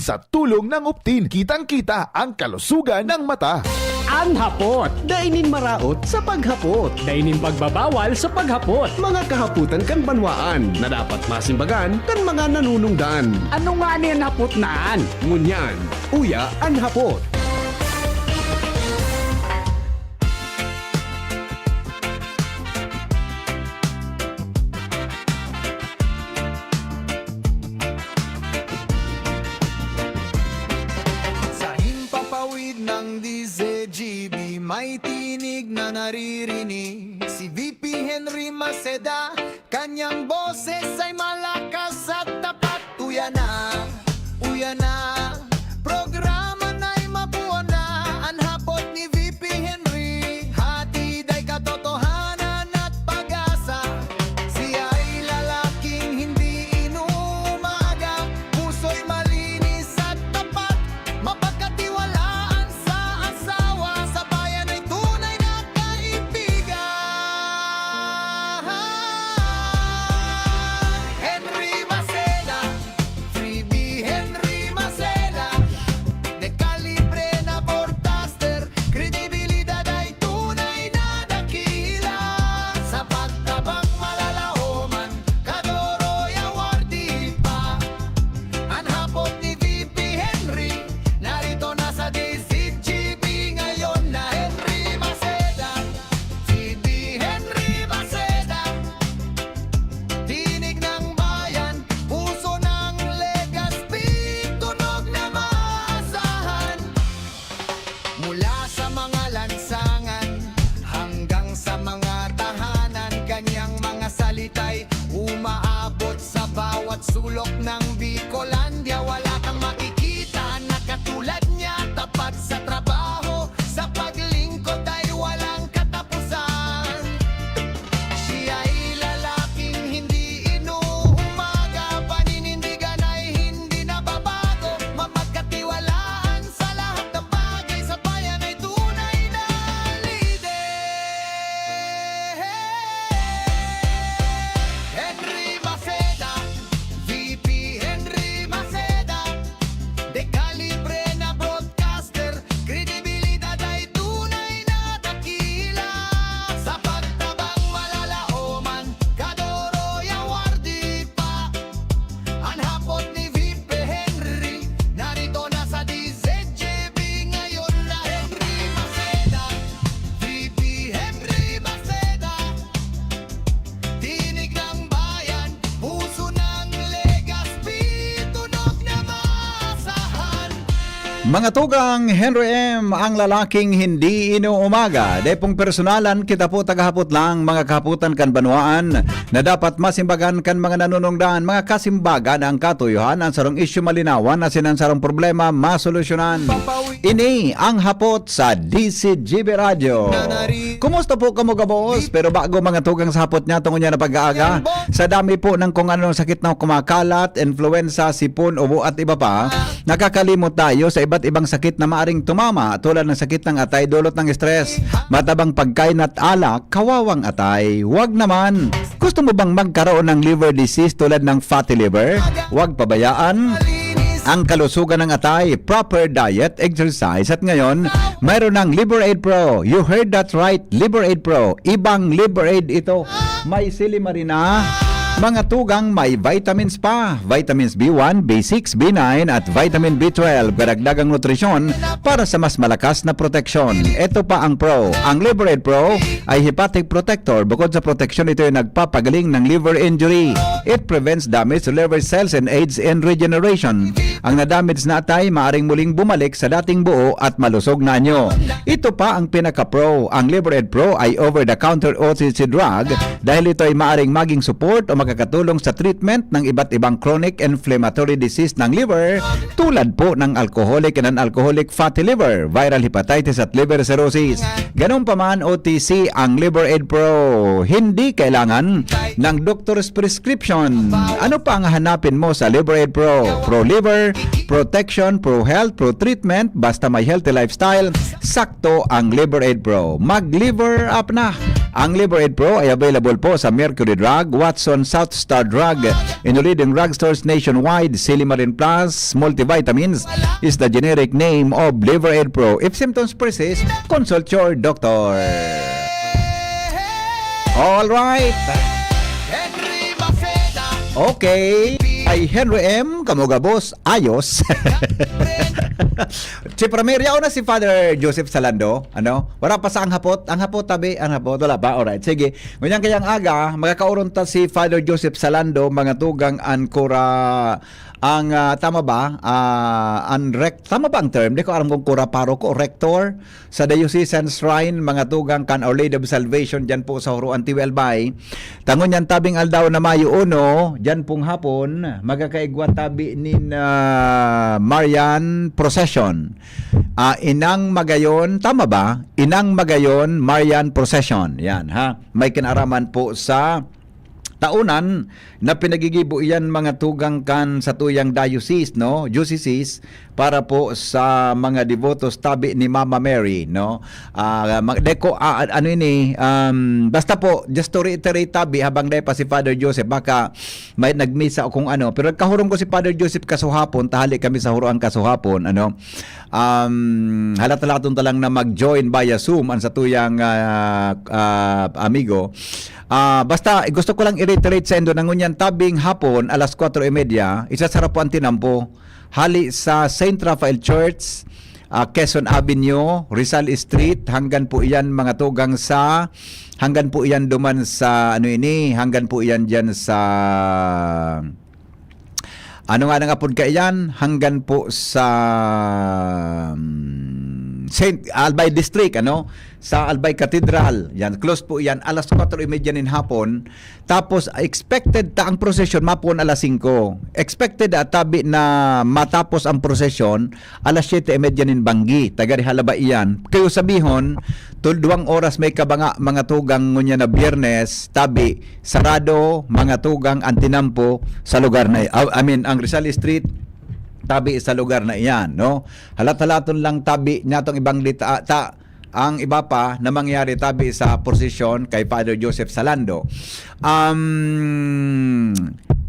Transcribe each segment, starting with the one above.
Sa tulong ng Optin, kitang-kita ang kalusugan ng mata. Ang hapot. Dainin maraot sa paghapot. Dainin pagbabawal sa paghapot. Mga kahaputan kan banwaan na dapat masimbagan kan mga nanunungdan. Ano nga niyan hapot naan? Ngunyan, uya ang hapot. Sa himpapawid ng DZGB, may tinig na naririnig. Si VP Henry Maceda, kanyang boses ay malakas at tapat. Uya na, programa na'y mabuo na. Ang hapot ni VP Henry, hatid ay katotohanan at pag-asa. Siya ay lalaking hindi inuumaga, puso'y malinis at tapat, mapagkatiwalaan sa asawa, sa bayan ay tunay na kaibigan. Henry Maceda, Freebie Henry Maceda, de calibre na broadcaster, kredibilidad ay tunay na dakila. Sa pagtabang malalaoman, kadoro'y awardee pa. Ang hapot ni VP Henry, narito na sa DZGB ngayon na Henry Maceda, VP Henry Maceda. Tinig ng bayan, puso ng Legazpi, tunog na maasahan. Mula sa mga lansangan hanggang sa mga tahanan, kanyang mga salita'y umaabot sa bawat sulok ng Bicolandia. Wala kang makikita na katulad niya, tapat sa trabaho, sa paglingkod ay walang katapusan. Siya ay lalaking hindi inuumaga, paninindigan ay hindi nababago, mamagkatiwalaan sa lahat ng bagay, sa bayan ay tunay na lider. Henry Maceda, VP Henry Maceda, de calibre na broadcaster, kredibilidad ay tunay na dakila. Sa pagtabang malalaoman, kadoro'y awardee pa. Ang hapot ni VP Henry, narito na sa DZGB ngayon na Henry Maceda, VP Henry Maceda. Tinig ng bayan, puso ng Legazpi, tunog na maasahan. Mga tugang, Henry M., ang lalaking hindi inuumaga. Depong personalan, kita po tagahapot lang, mga kahaputan kan banwaan, na dapat masimbagan kan mga nanunungdan, mga kasimbagan ang katuyuhan, ang sarong isyu malinawan, na sinansarong problema, masolusyonan. Ini ang hapot sa DZGB Radio. Kumusta po kamo kabos? Pero bago mga tugang sa hapot niya, tungo niya na pag-aaga, sa dami po ng kung anong sakit na kumakalat, influenza, sipon, ubo at iba pa, nakakalimot tayo sa iba't ibang sakit na maaring tumama, tulad ng sakit ng atay dulot ng stress, matabang pagkain at alak, kawawang atay. Huwag naman. Gusto mo bang magkaroon ng liver disease tulad ng fatty liver? Huwag pabayaan ang kalusugan ng atay, proper diet, exercise, at ngayon, mayroon ng Liberaid Pro. You heard that right, Liberaid Pro. Ibang Liberaid ito. May silimarina, mga tugang, may vitamins pa. Vitamins B1, B6, B9, at vitamin B12. Karagdagang nutrisyon para sa mas malakas na proteksyon. Ito pa ang Pro. Ang Liberaid Pro ay hepatic protector. Bukod sa proteksyon, ito ay nagpapagaling ng liver injury. It prevents damage to liver cells and aids in regeneration. Ang nadamage na atay maaring muling bumalik sa dating buo at malusog na anyo. Ito pa ang pinaka-pro. Ang Liberaid Pro ay over-the-counter OTC drug dahil ito ay maaring maging support o makakatulong sa treatment ng iba't ibang chronic inflammatory disease ng liver tulad po ng alcoholic and non-alcoholic fatty liver, viral hepatitis at liver cirrhosis. Ganun pa man, OTC ang Liberaid Pro. Hindi kailangan ng doctor's prescription. Ano pa ang hanapin mo sa Liberaid Pro? Pro liver, protection, pro health, pro treatment, basta may healthy lifestyle, sakto ang Liberaid Pro. Mag-liver up na! Ang Liver Aid Pro ay available po sa Mercury Drug, Watson, South Star Drug, in leading drugstores nationwide. Silimarin Plus Multivitamins is the generic name of Liver Aid Pro. If symptoms persist, consult your doctor. All right. Henry Maceda. Okay. Ay Henry M. Kamugabos. Ayos. Si Prameria na si Father Joseph Salando. Ano? Wala pa sa ang hapot. Ang hapot tabi. Ang hapot. Wala pa. Alright. Sige. Ngunyan kayang aga, magkakauron ta si Father Joseph Salando, mga tugang ankura. Ang tama ba? Tama ba ang term? Di ko alam kung kura paroko o rector sa Diocesan Shrine, mga tugang kan Our Lady of Salvation dyan po sa Huruan Tiwelbay. Tangon yan tabing aldaw na Mayo 1, dyan pong hapon, magkakaigwa tabi ni Marian Procession. Inang Magayon, tama ba? Inang Magayon Marian Procession. Yan ha. May kinaraman po sa taunan na pinagigibo iyan mga tugang kan sa tuyang diocese, no? Diocese para po sa mga devotos tabi ni Mama Mary, no? Ano ini, basta po just to reiterate tabi habang day pa si Father Joseph, baka may nagmisa o kung ano, pero kahurong ko si Father Joseph kasuhapon, tahali kami sa huruan kasuhapon, ano? Halata-laton talang na mag-join via Zoom ang sa tuyang amigo. Basta gusto ko lang i-reiterate sa endo nangunyan tabing hapon alas 4:30 isasarap po ang tinampo hali sa St. Raphael Church, Quezon Avenue, Rizal Street, hanggang po iyan mga tugang sa hanggang po iyan duman sa hanggang po iyan diyan sa ano nga nga pod ka iyan hanggang po sa St. Albay District, ano? Sa Albay Cathedral. Yan, close po yan. Alas 4:30 nin hapon. Tapos, expected ta ang procession mapon alas 5. Expected tabi na matapos ang procession alas 7:30 nin Banggi. Tagari halaba iyan. Kayo sabihon, 2 oras may kabanga mga tugang ngunya na Biyernes, tabi, sarado, mga tugang antinampo sa lugar na, ang Rizal Street, tabi sa lugar na iyan, no? Halat-halaton lang tabi nyatong ibang ang iba pa na mangyari tabi sa posisyon kay Father Joseph Salando.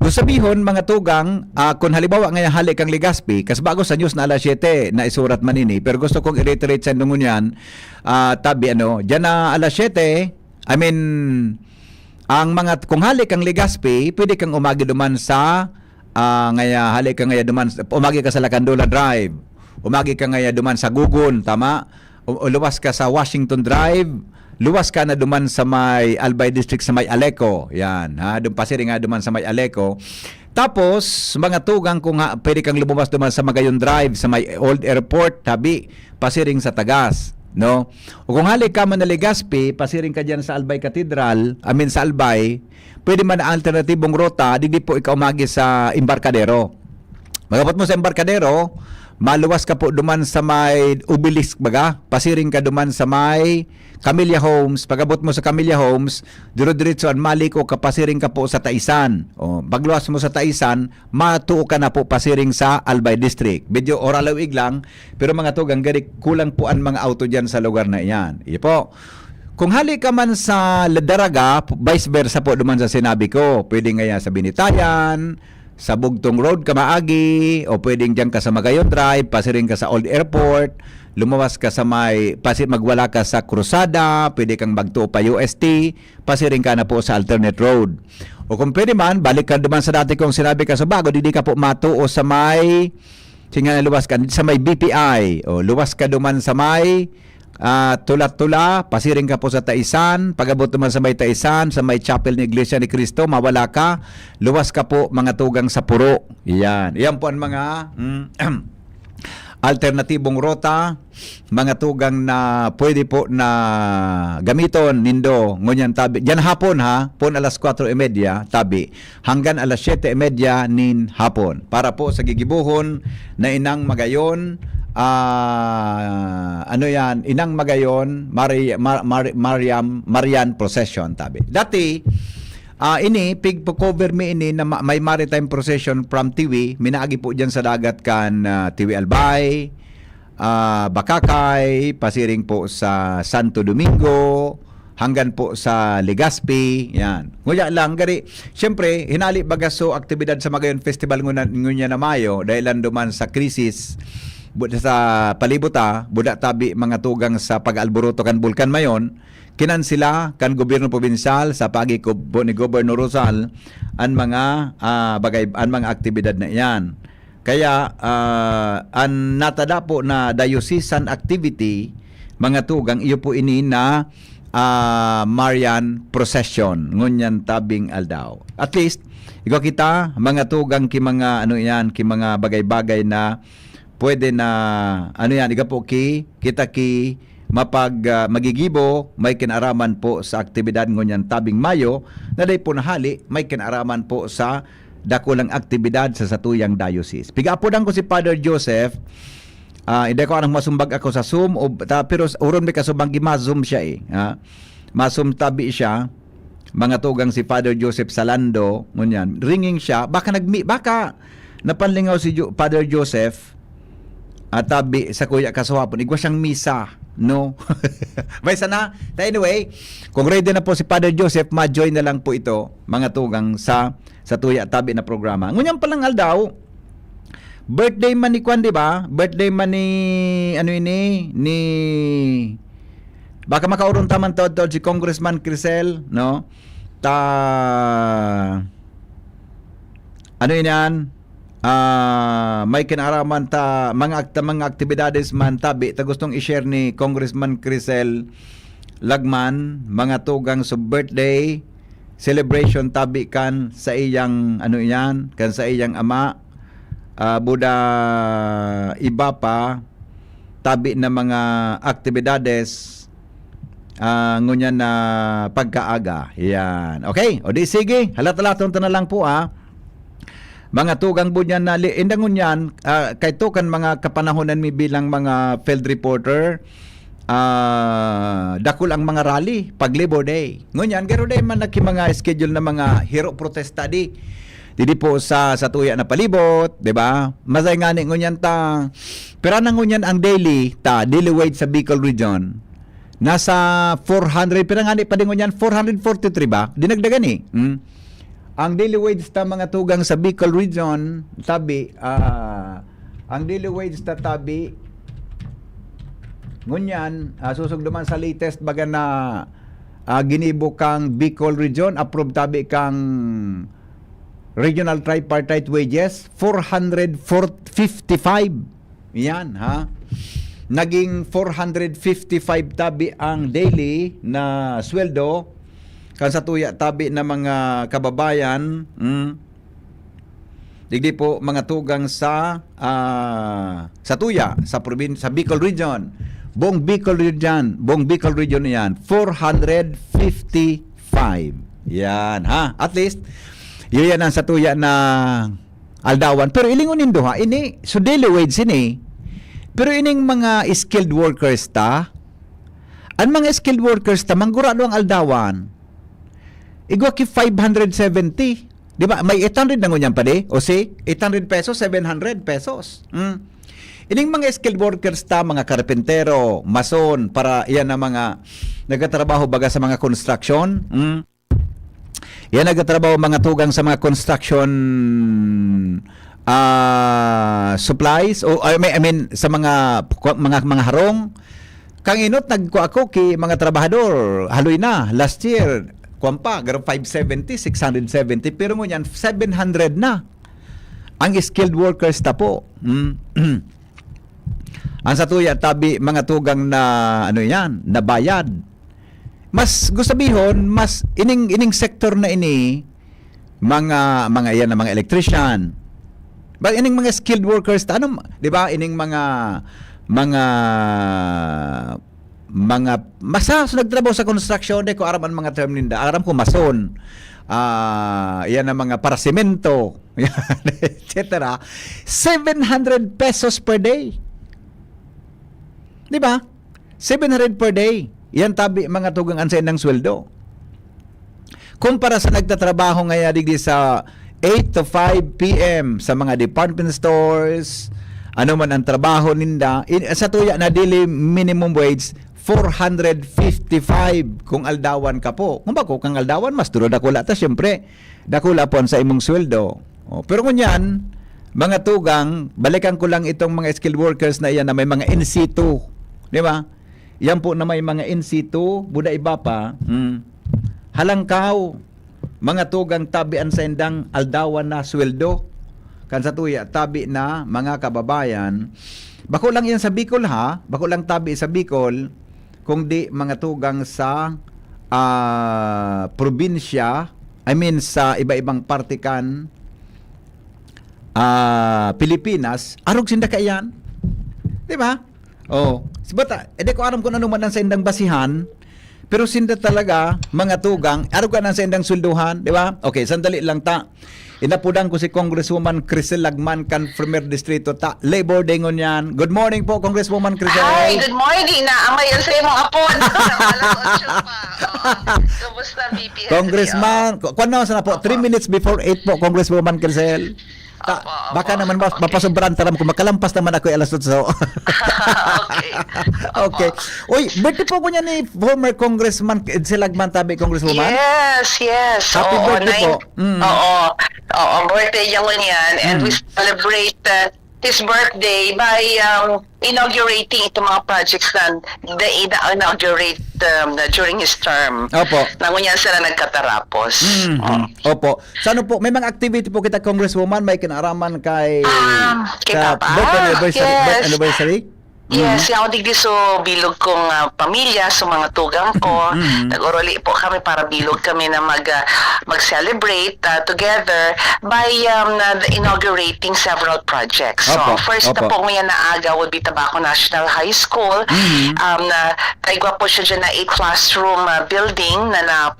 Sabihon mga tugang, kung halimbawa ngayon halik kang Legazpi, kasi bago sa news na alas 7 na isurat manini, pero gusto kong i-reiterate sa nungun yan, tabi dyan na alas 7, ang mga, kung halik kang Legazpi, pwede kang umagi duman sa halik ka ngaya duman, umagi ka sa Lacandula Drive, umagi ka ngaya duman sa Gugun, tama? Luwas ka sa Washington Drive, luwas ka na duman sa may Albay District sa may Aleco, yan ha, pasiri nga duman sa may Aleco. Tapos mga tugang kung pwede kang lumabas duman sa Magayon Drive sa may Old Airport, tabi pasiring sa Tagas, no? O kung halik ka man na Legazpi, pasiring ka diyan sa Albay Cathedral, sa Albay, pwede man ang alternatibong rota, di po ikaw umagi sa Embarcadero. Magabot mo sa Embarcadero, maluwas ka po duman sa may Obelisk baga, pasiring ka duman sa may Camellia Homes. Pagabot mo sa Camellia Homes, diro-diretsoan maliko ka, pasiring ka po sa Taisan. O pagluwas mo sa Taisan, matuo ka na po pasiring sa Albay District. Medyo oralawig lang, pero mga tugang gari kulang po ang mga auto diyan sa lugar na iyan. Iyo po. Kung hali ka man sa Daraga, vice versa po duman sa sinabi ko. Pwede nga sa Binitayan, sa Bugtong Road ka maagi, o pwedeng diyan ka sa Magayon Drive, pasiring ka sa Old Airport, lumawas ka sa may, magwala ka sa Cruzada, pwede kang magtuo pa UST, pasiring ka na po sa alternate road. O kung pwede man, balik ka duman sa dati kong sinabi ka sa bago, hindi ka po matuo sa may, luwas ka sa may BPI, o luwas ka duman sa may Tula-tula, pasiring ka po sa Taisan, pagabot naman sa may Taisan, sa may Chapel ni Iglesia ni Cristo, mawala ka, luwas ka po mga tugang sa Puro. Yan po ang mga alternatibong rota, mga tugang na pwede po na gamiton nindo ngunyan tabi. Diyan hapon ha, pon alas 4:30 tabi hanggang alas 7:30 nin hapon para po sa gigibuhon na Inang Magayon. Inang Magayon Marian Procession tabi. Dati ini pig po cover mi ini na may maritime procession from Tiwi, minaagi po diyan sa dagat kan Tiwi Albay, Bakakay, pasiring po sa Santo Domingo, hanggang po sa Legazpi, yan. Ngunya lang, gari, siyempre, hinali bagaso aktibidad sa Magayon Festival ngunya na Mayo, dahil duman sa krisis, sa palibuta, buda tabi mga tugang sa pag-alburuto kan Bulkan Mayon, kinan sila kan gobyerno probinsal sa pagikubo ni Gobernador Rosal ang mga mga aktibidad na iyan. Kaya ang natada po na diocesan activity, mga tugang, iyo po ini na Marian Procession ngunyan tabing aldaw. At least ikaw kita mga tugang ki mga ki mga bagay-bagay na pwede na ikaw po kita magigibo may kinaraman po sa aktibidad ngunyan tabing Mayo na day po nahali may kinaraman po sa dakulang aktibidad sa satuyang diocese. Pigapodan ko si Father Joseph. Hindi ko anong masumbag ako sa Zoom pero uron may kasubang gima-Zoom siya Masum tabi siya. Mga tugang si Father Joseph Salando, ngunyan, ringing siya, baka napanlingaw si Father Joseph at tabi sa kuya kaswapon, igwa siyang misa, no? May sana. Anyway, kung ready na po si Father Joseph, ma-join na lang po ito, mga tugang sa tuya tabi na programa. Ngunyan palang aldaw, birthday man ni Kwan, di ba? Birthday man ni baka makauron taman taod si Congressman Crisel, no? May kinaraman mga aktibidades man tabi ta gustong i-share ni Congressman Crisel Lagman, mga tugang sa birthday celebration tabi kan sa iyang kan sa iyang ama, buda iba pa tabi na mga aktibidades ngunyan na pagkaaga. Yan. Okay, o di sige, halat-halaton na lang po mga tugang bunyan na indang ngunyan, kay to kan mga kapanahonan mi bilang mga field reporter, dakul ang mga rally pag Labor Day. Ngunyan, garo day man mga schedule na mga hero protesta di po sa tuya na palibot, di ba? Masay nga ni ngunyan pero nang ngunyan ang daily wage sa Bicol region nasa 400, pero nga ni pa din ngunyan 443 ba? Dinagdagan ang daily wage ta mga tugang sa Bicol region tabi ang daily wage ta tabi ngunyan susog duman sa latest baga na ginibo kang Bicol region, approved tabi kang regional tripartite wages 455. Yan naging 455 tabi ang daily na sweldo kan sa tuya tabi na mga kababayan. Digdi po mga tugang sa tuya sa probinsya sa Bicol region. Buong Bicol region yan 455. Yan at least yan ang sa tuya na aldawan. Pero ilingon nindo ini so daily wage ini. Pero ining mga skilled workers ang mga skilled workers manggurado ang aldawan. Igwa ki 570. Di ba? May 800 na ngunyan pa di? O si 800 pesos, 700 pesos. Ining mga skilled workers mga karpentero, mason, para yan na mga nagtatrabaho baga sa mga construction. Yan nagtatrabaho mga tugang sa mga construction supplies o I mean sa mga harong. Kang inot nagko ako ki mga trabahador haloy na last year kwampa garo 570 670 pero mo yan 700 na ang skilled workers po. Ang sa tuya tabi mga tugang na yan na bayad. Mas gusto bihon mas ining sektor na ini mga yan na mga electrician. But ining mga skilled workers di ba ining mga masa so nagtrabaho sa construction ko aram ang mga term ninda aram ko mason yan ang mga para semento etc. 700 pesos per day, di ba? 700 per day yan tabi mga tugang ansayin ng sweldo kumpara sa nagtatrabaho ngayon digdi sa 8 to 5 p.m. sa mga department stores, man ang trabaho ninda, sa tuya na daily minimum wage, 455 kung aldawan ka po. Kung bako kang aldawan mas duro dakula ta syempre. Dakula po sa imong sweldo. Pero kunyan, mga tugang, balikan ko lang itong mga skilled workers na iyan na may mga NC2, di ba? Yan po na may mga NC2, buda iba pa. Halangkaw, mga tugang tabian sa indang aldawan na sweldo. Kan sa tuya, tabi na mga kababayan. Bako lang yan sa Bicol ha, bako lang tabi sa Bicol, kung di mga tugang sa probinsya, I mean sa iba-ibang partikan Pilipinas, arog sinda ka yan. Di ba? Sibata, edi ko aram kung ano man ang sa indang basihan, pero sinda talaga, mga tugang, arog ka na sa indang sulduhan, di ba? Okay, sandali lang ta. Inapudan ko si Congresswoman Crisel Lagman, kan Premier Distrito ta. Labor Day ngon yan. Good morning po, Congresswoman Crisel. Hi, good morning na. Amay yan sa imong apon. Alas 8 pa. Kumusta, VP Henry? Congressman, kung ano na po, 3 minutes before 8 po, Congresswoman Crisel. Baka naman mapasobran taram kung makalampas naman ako alas 8. Okay. Okay. Uy, birthday po ko niya ni former Congressman Crisel Lagman, tabi, Congresswoman. Yes. Happy birthday po. Oo, birthday niya yan. And we celebrate his birthday by inaugurating itong mga projects na inaugurate during his term. Opo. Nangunyan sila nagkatarapos. Opo. So ano po, may mga activity po kita, Congresswoman, may kinaraman kay Kay Papa. birth anniversary? Yes, ako digdi so bilog kong pamilya, so mga tugang ko. Nag-orally po kami para bilog kami na mag-celebrate together by inaugurating several projects. So, first na po ngayon na aga would be Tabaco National High School. Taigwa po siya dyan na 8 classroom building na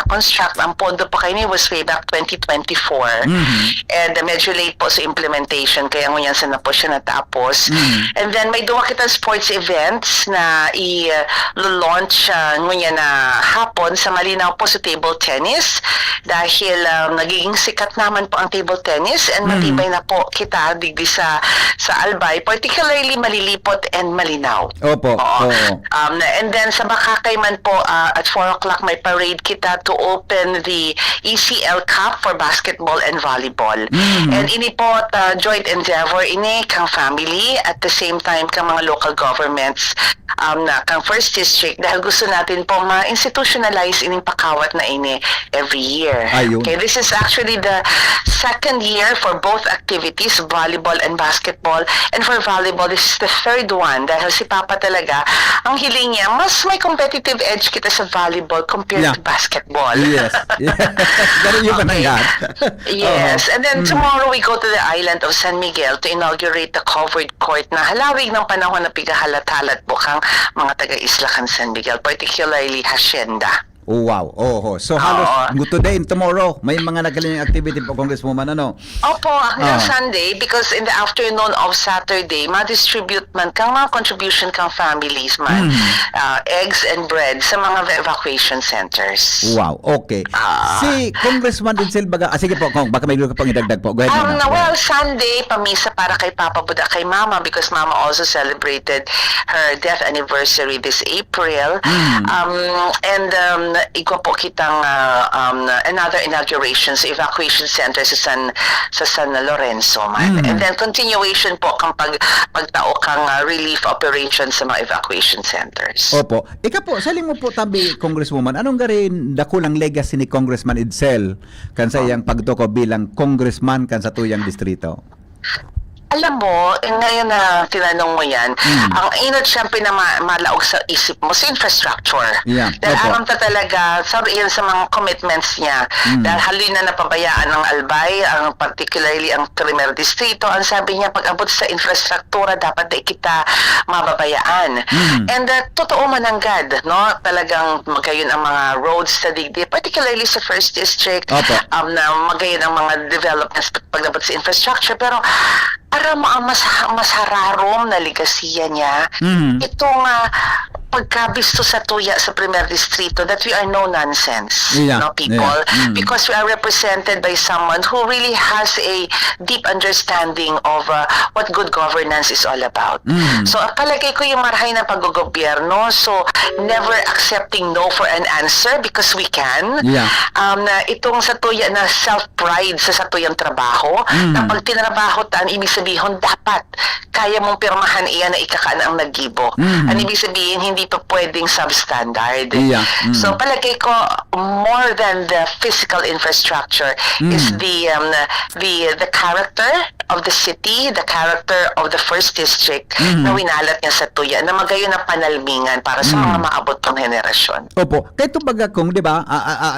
construct. Ang pondo po kayo was way back 2024. And medyo late po sa implementation, kaya ngayon sana po siya natapos. And then may duwa kita sports events na i-launch ngayon na hapon sa Malinaw po sa table tennis dahil nagiging sikat naman po ang table tennis and matibay na po kita digdi sa Albay, particularly Malilipot and Malinaw. Opo. And then sa Makakay man po at 4 o'clock may parade kita to open the ECL Cup for basketball and volleyball. And ini po joint endeavor ini kang family at the same time kang mga local governments na kang first district dahil gusto natin po ma-institutionalize ining pakawat na ini every year. Ayun. Okay, this is actually the second year for both activities, volleyball and basketball. And for volleyball, this is the third one dahil si Papa talaga, ang hiling niya, mas may competitive edge kita sa volleyball compared to basketball. Yes. Ganun yung panayad. Yes. And then tomorrow we go to the island of San Miguel to inaugurate the covered court na halawig ng panahon na pigahalat-halat po kang mga taga-Isla kan San Miguel, particularly Hacienda. Oh, wow. So halos today and tomorrow may mga nagaling activity po, Congresswoman, ano? Opo, hanggang Sunday because in the afternoon of Saturday ma-distribute man kang mga contribution kang families man eggs and bread sa mga evacuation centers. Wow, okay. Si Congressman Dinsel Baga, sige po, Kong, baka may lupa pang idagdag po. Go ahead. Well, Sunday, pamisa para kay Papa Buda, kay Mama because Mama also celebrated her death anniversary this April. And igwa po kitang another inauguration sa evacuation center sa San Lorenzo man. And then continuation po kang pagtao kang relief operations sa mga evacuation centers. Opo. Ika po, saling mo po tabi, Congresswoman, anong garin dakulang legacy ni Congressman Edsel kan sa iyang pagtoko bilang congressman kan sa tuyang distrito? Alam mo, ngayon na tinanong mo yan, ang inot siyempre na malaog sa isip mo sa infrastructure. Yeah. Dahil alam ta talaga, sabi yan sa mga commitments niya, dahil haloy na napabayaan ng Albay, ang particularly ang Primer Distrito, ang sabi niya, pag abot sa infrastruktura, dapat na kita mababayaan. And totoo man ang God, no? Talagang magayon ang mga roads sa digdi, particularly sa First District, na magayon ang mga developments pag abot sa infrastructure. Pero aram ang mas hararom na ligasiya niya. Itong pagkabisto sa tuya sa Primer Distrito that we are no nonsense, Yeah, no people, yeah. because we are represented by someone who really has a deep understanding of what good governance is all about. So palagay ko yung marhay ng paggogobyerno, so never accepting no for an answer because we can. Yeah. Na itong sa tuya na self-pride sa satuyang trabaho, na pag tinrabaho taan, ibig sabihin dapat kaya mong pirmahan iyan na ikakaan ang naggibo. Ang ibig sabihin, hindi pa pwedeng substandard. Yeah. So palagay ko, more than the physical infrastructure is the character of the city, the character of the first district na winalat niya sa tuya, na magayon na panalmingan para sa mga maabot pang henerasyon. Opo, kaya baga kung, di ba,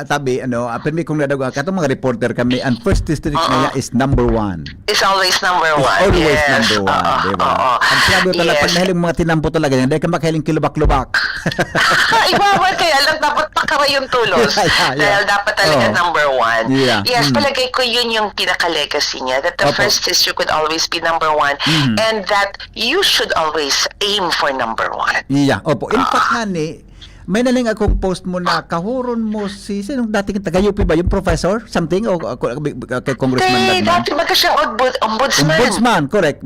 tabi, permi kong nadaga, kato mga reporter kami, ang first district na yan is number 1. It's always number one. Always Yes. number 1, di ba? Oo. Ang sinabi ko talaga, pag Yes. nahiling mga tinampo talaga yan, dahil ka makahiling kilubak-lubak. Iba kaya lang dapat pakara yung tulos. Yeah. Dahil dapat talaga Oh. number 1. Yeah. Yes, palagay ko yun yung pinaka-legacy niya. That the Opo. first district would always be number 1 and that you should always aim for number 1. Iya, opo. In fact nga ni, may naling akong post mo na kahuron mo si sinong dating taga-UP ba, yung professor something o kay Congressman Kay Lagman? dati ba kasi ombudsman? Ombudsman, correct.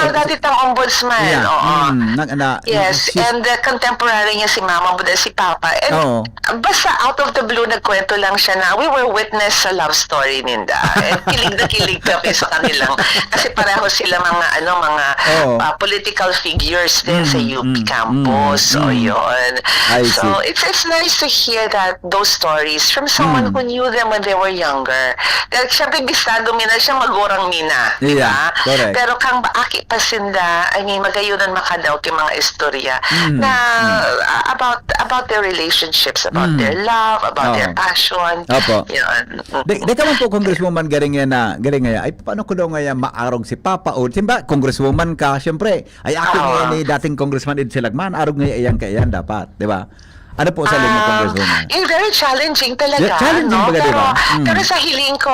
Dati tang ombudsman. Yeah. Oo. Yes, she's- and contemporary niya si Mama Buda, si Papa. And Oo. basta out of the blue nagkwento lang siya na we were witness sa love story ninda. And kilig na kilig kami sa kanilang kasi pareho sila mga Oo. political figures din sa UP campus. So yun. I So see. it's nice to hear that those stories from someone who knew them when they were younger. Dahil siyempre bisado mina siya magurang mina. Di Yeah, ba? correct. Pero kang baaki pasinda, I mean, magayunan makadaw kay mga istorya na about their relationships, about their love, about their Oo. passion. Opo. Yun. Di ka man po Congresswoman garing nga ay paano ko daw nga maarong si Papa o simba Congresswoman ka syempre ay ako Oo. nga ni dating Congressman Ed Silagman arong nga iyan kayan dapat, di ba? Ano po sa limo Congresswoman? Very challenging talaga. Yeah, challenging no? baga, Pero, diba? pero sa hiling ko,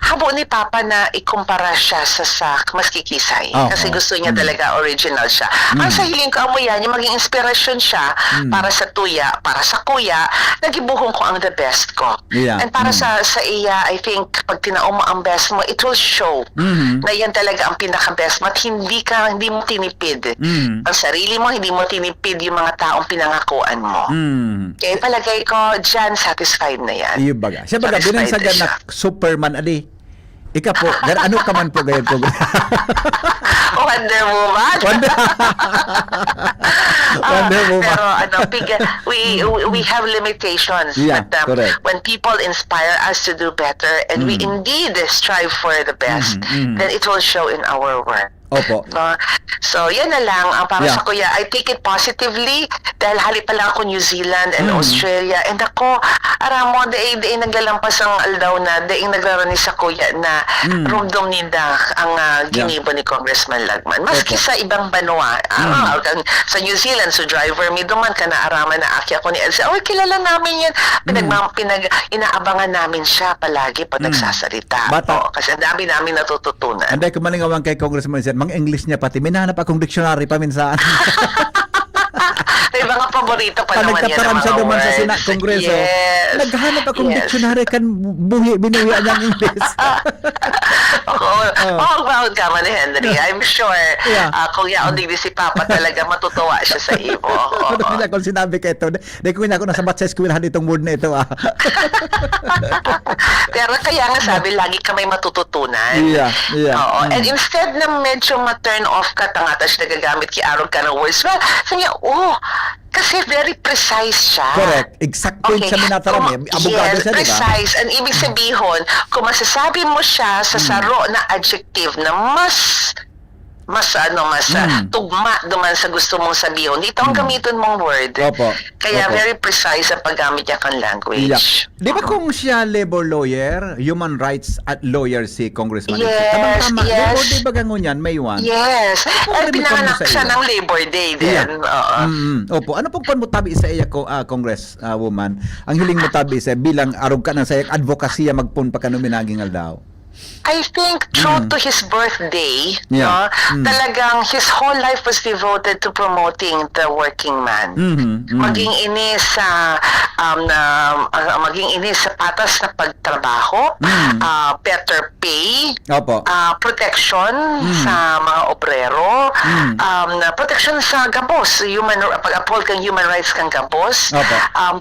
habo ni Papa na ikumpara siya sa SAC, maski Kisay. Oo. Kasi gusto niya talaga original siya. Ang sa hiling ko, amo yan, yung maging inspirasyon siya para sa tuya, para sa kuya, nagibuhong ko ang the best ko. Yeah. And para sa iya, I think, pag tinaom mo ang best mo, it will show na yan talaga ang pinaka-best mo at hindi mo tinipid. Ang sarili mo, hindi mo tinipid yung mga taong pinangakuan mo. Kaya palagay ko, dyan, satisfied na yan. Iyo baga. Siya baga Satisfied binansagan na na Superman adi. Ika po, ano ka man po gayon po? Wonder Woman. Wonder Woman. Pero we have limitations. Yeah, but correct. when people inspire us to do better and we indeed strive for the best, then it will show in our work. Opo. No? So, yan na lang. Ang para Yeah. sa kuya, I take it positively dahil hali pa lang ako New Zealand and Australia. And ako, aramo, daig naglalampas ang aldaw na, daig nagrarani sa kuya na rumdum ninda ang ginibo ni Congressman Lagman. Maski Opo. sa ibang banwa. Sa New Zealand, so driver mi duman ka na araman na aki ako ni Elsa. Oy, kilala namin yan. Inaabangan namin siya palagi pag nagsasalita. Bata. Oo, kasi ang dami namin natututunan. Anday ko malingawan kay Congressman sir, mga English niya pati minahanap akong dictionary paminsan. May mga paborito pa naman yan Nagkataram ng siya mga naman sa words. Kongreso. Yes. Naghanap akong Yes. dictionary kan binuhi ang English. Proud ka man, Henry. I'm sure Yeah. kung yaon din si Papa talaga matutuwa siya sa iyo. Ano nila kung sinabi ka ito? Di ko ako nasa bat sa eskwelahan itong word na ito. Pero kaya nga sabi, lagi ka may matututunan. Yeah, yeah. Oo. And instead na medyo ma-turn off ka, tangatas nagagamit ki arog ka ng words, well, sabi niya, kasi very precise siya. Correct. Exact point siya minataram eh. Abogado Yes, siya, di ba? precise. Ang ibig sabihin, kung masasabi mo siya sa saro na adjective na mas tugma duman sa gusto mong sabihin. Dito ang gamitin mong word. Opo. Kaya Opo. very precise ang paggamit niya kang language. Yeah. Di ba kung siya labor lawyer, human rights at lawyer si Congressman? Yes, Tama-tama. yes. Labor day ba ganyan? May one? Yes. Ano At pong pinanganak sa siya iyo? ng Labor Day din. Yeah. Oo. Opo. Ano pong panmutabi sa iya Congress woman? Ang hiling mutabi sa bilang arog ka ng sayang advokasya magpun pa kanuminaging aldaw. I think true to his birthday, Yeah. talagang his whole life was devoted to promoting the working man. Maging ini sa patas na pagtrabaho, better pay, Opo. protection sa mga obrero, protection sa gabos, pag-uphold kang human rights kang gabos, Opo.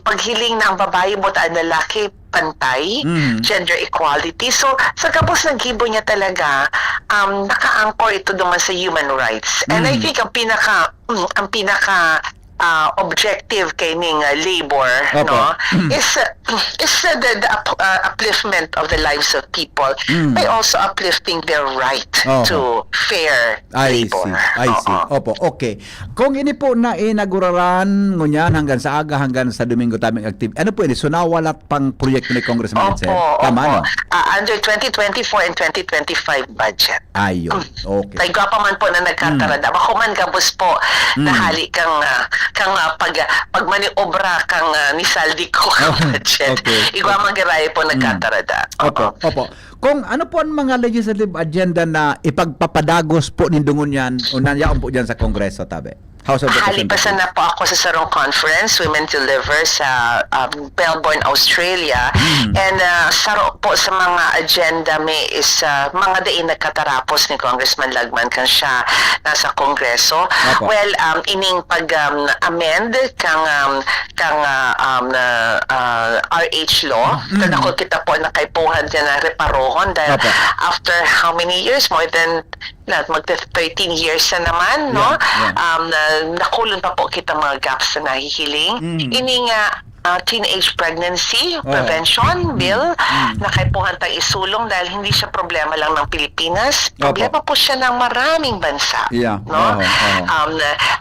paghiling ng babae mo at lalaki pantay, gender equality. So, sa gabos ng gibo niya talaga, naka-anchor ito naman sa human rights. And I think ang pinaka objective kay ning labor, Opo. no, is the upliftment of the lives of people by also uplifting their right to fair labor. I see. Opo, okay. Kung ini po na inauguraran ngunyan hanggang sa aga, hanggang sa Domingo taming active, ano po ini? So nawalat pang proyekto ni Congressman Edsel? Tama, no? Under 2024 and 2025 budget. Ayun. Okay. Kay pa man po na nagkatarada. Makuman gabos po nahali kang pag maniobra kang nisaldi ko kang budget. Okay. Igwa magaray po nagkatarada. Opo. Kung ano po ang mga legislative agenda na ipagpapadagos po nindungon yan o nanyaon po dyan sa Kongreso, tabi? House of Halipasan na po ako sa Sarong Conference, Women Deliver sa Melbourne, Australia. And saro po sa mga agenda may is mga daing nagkatarapos ni Congressman Lagman kan siya nasa Kongreso. Opo. Well, ining pag-amend kang RH law, ako kita po nakaipuhan dyan na reparohon dahil Opo. after how many years? More than magta-13 years na naman, no? Nakulon pa po kita mga gaps na nahihiling. Ini nga teenage pregnancy prevention bill na kay puhantang isulong dahil hindi siya problema lang ng Pilipinas. Problema po siya ng maraming bansa. Yeah. No?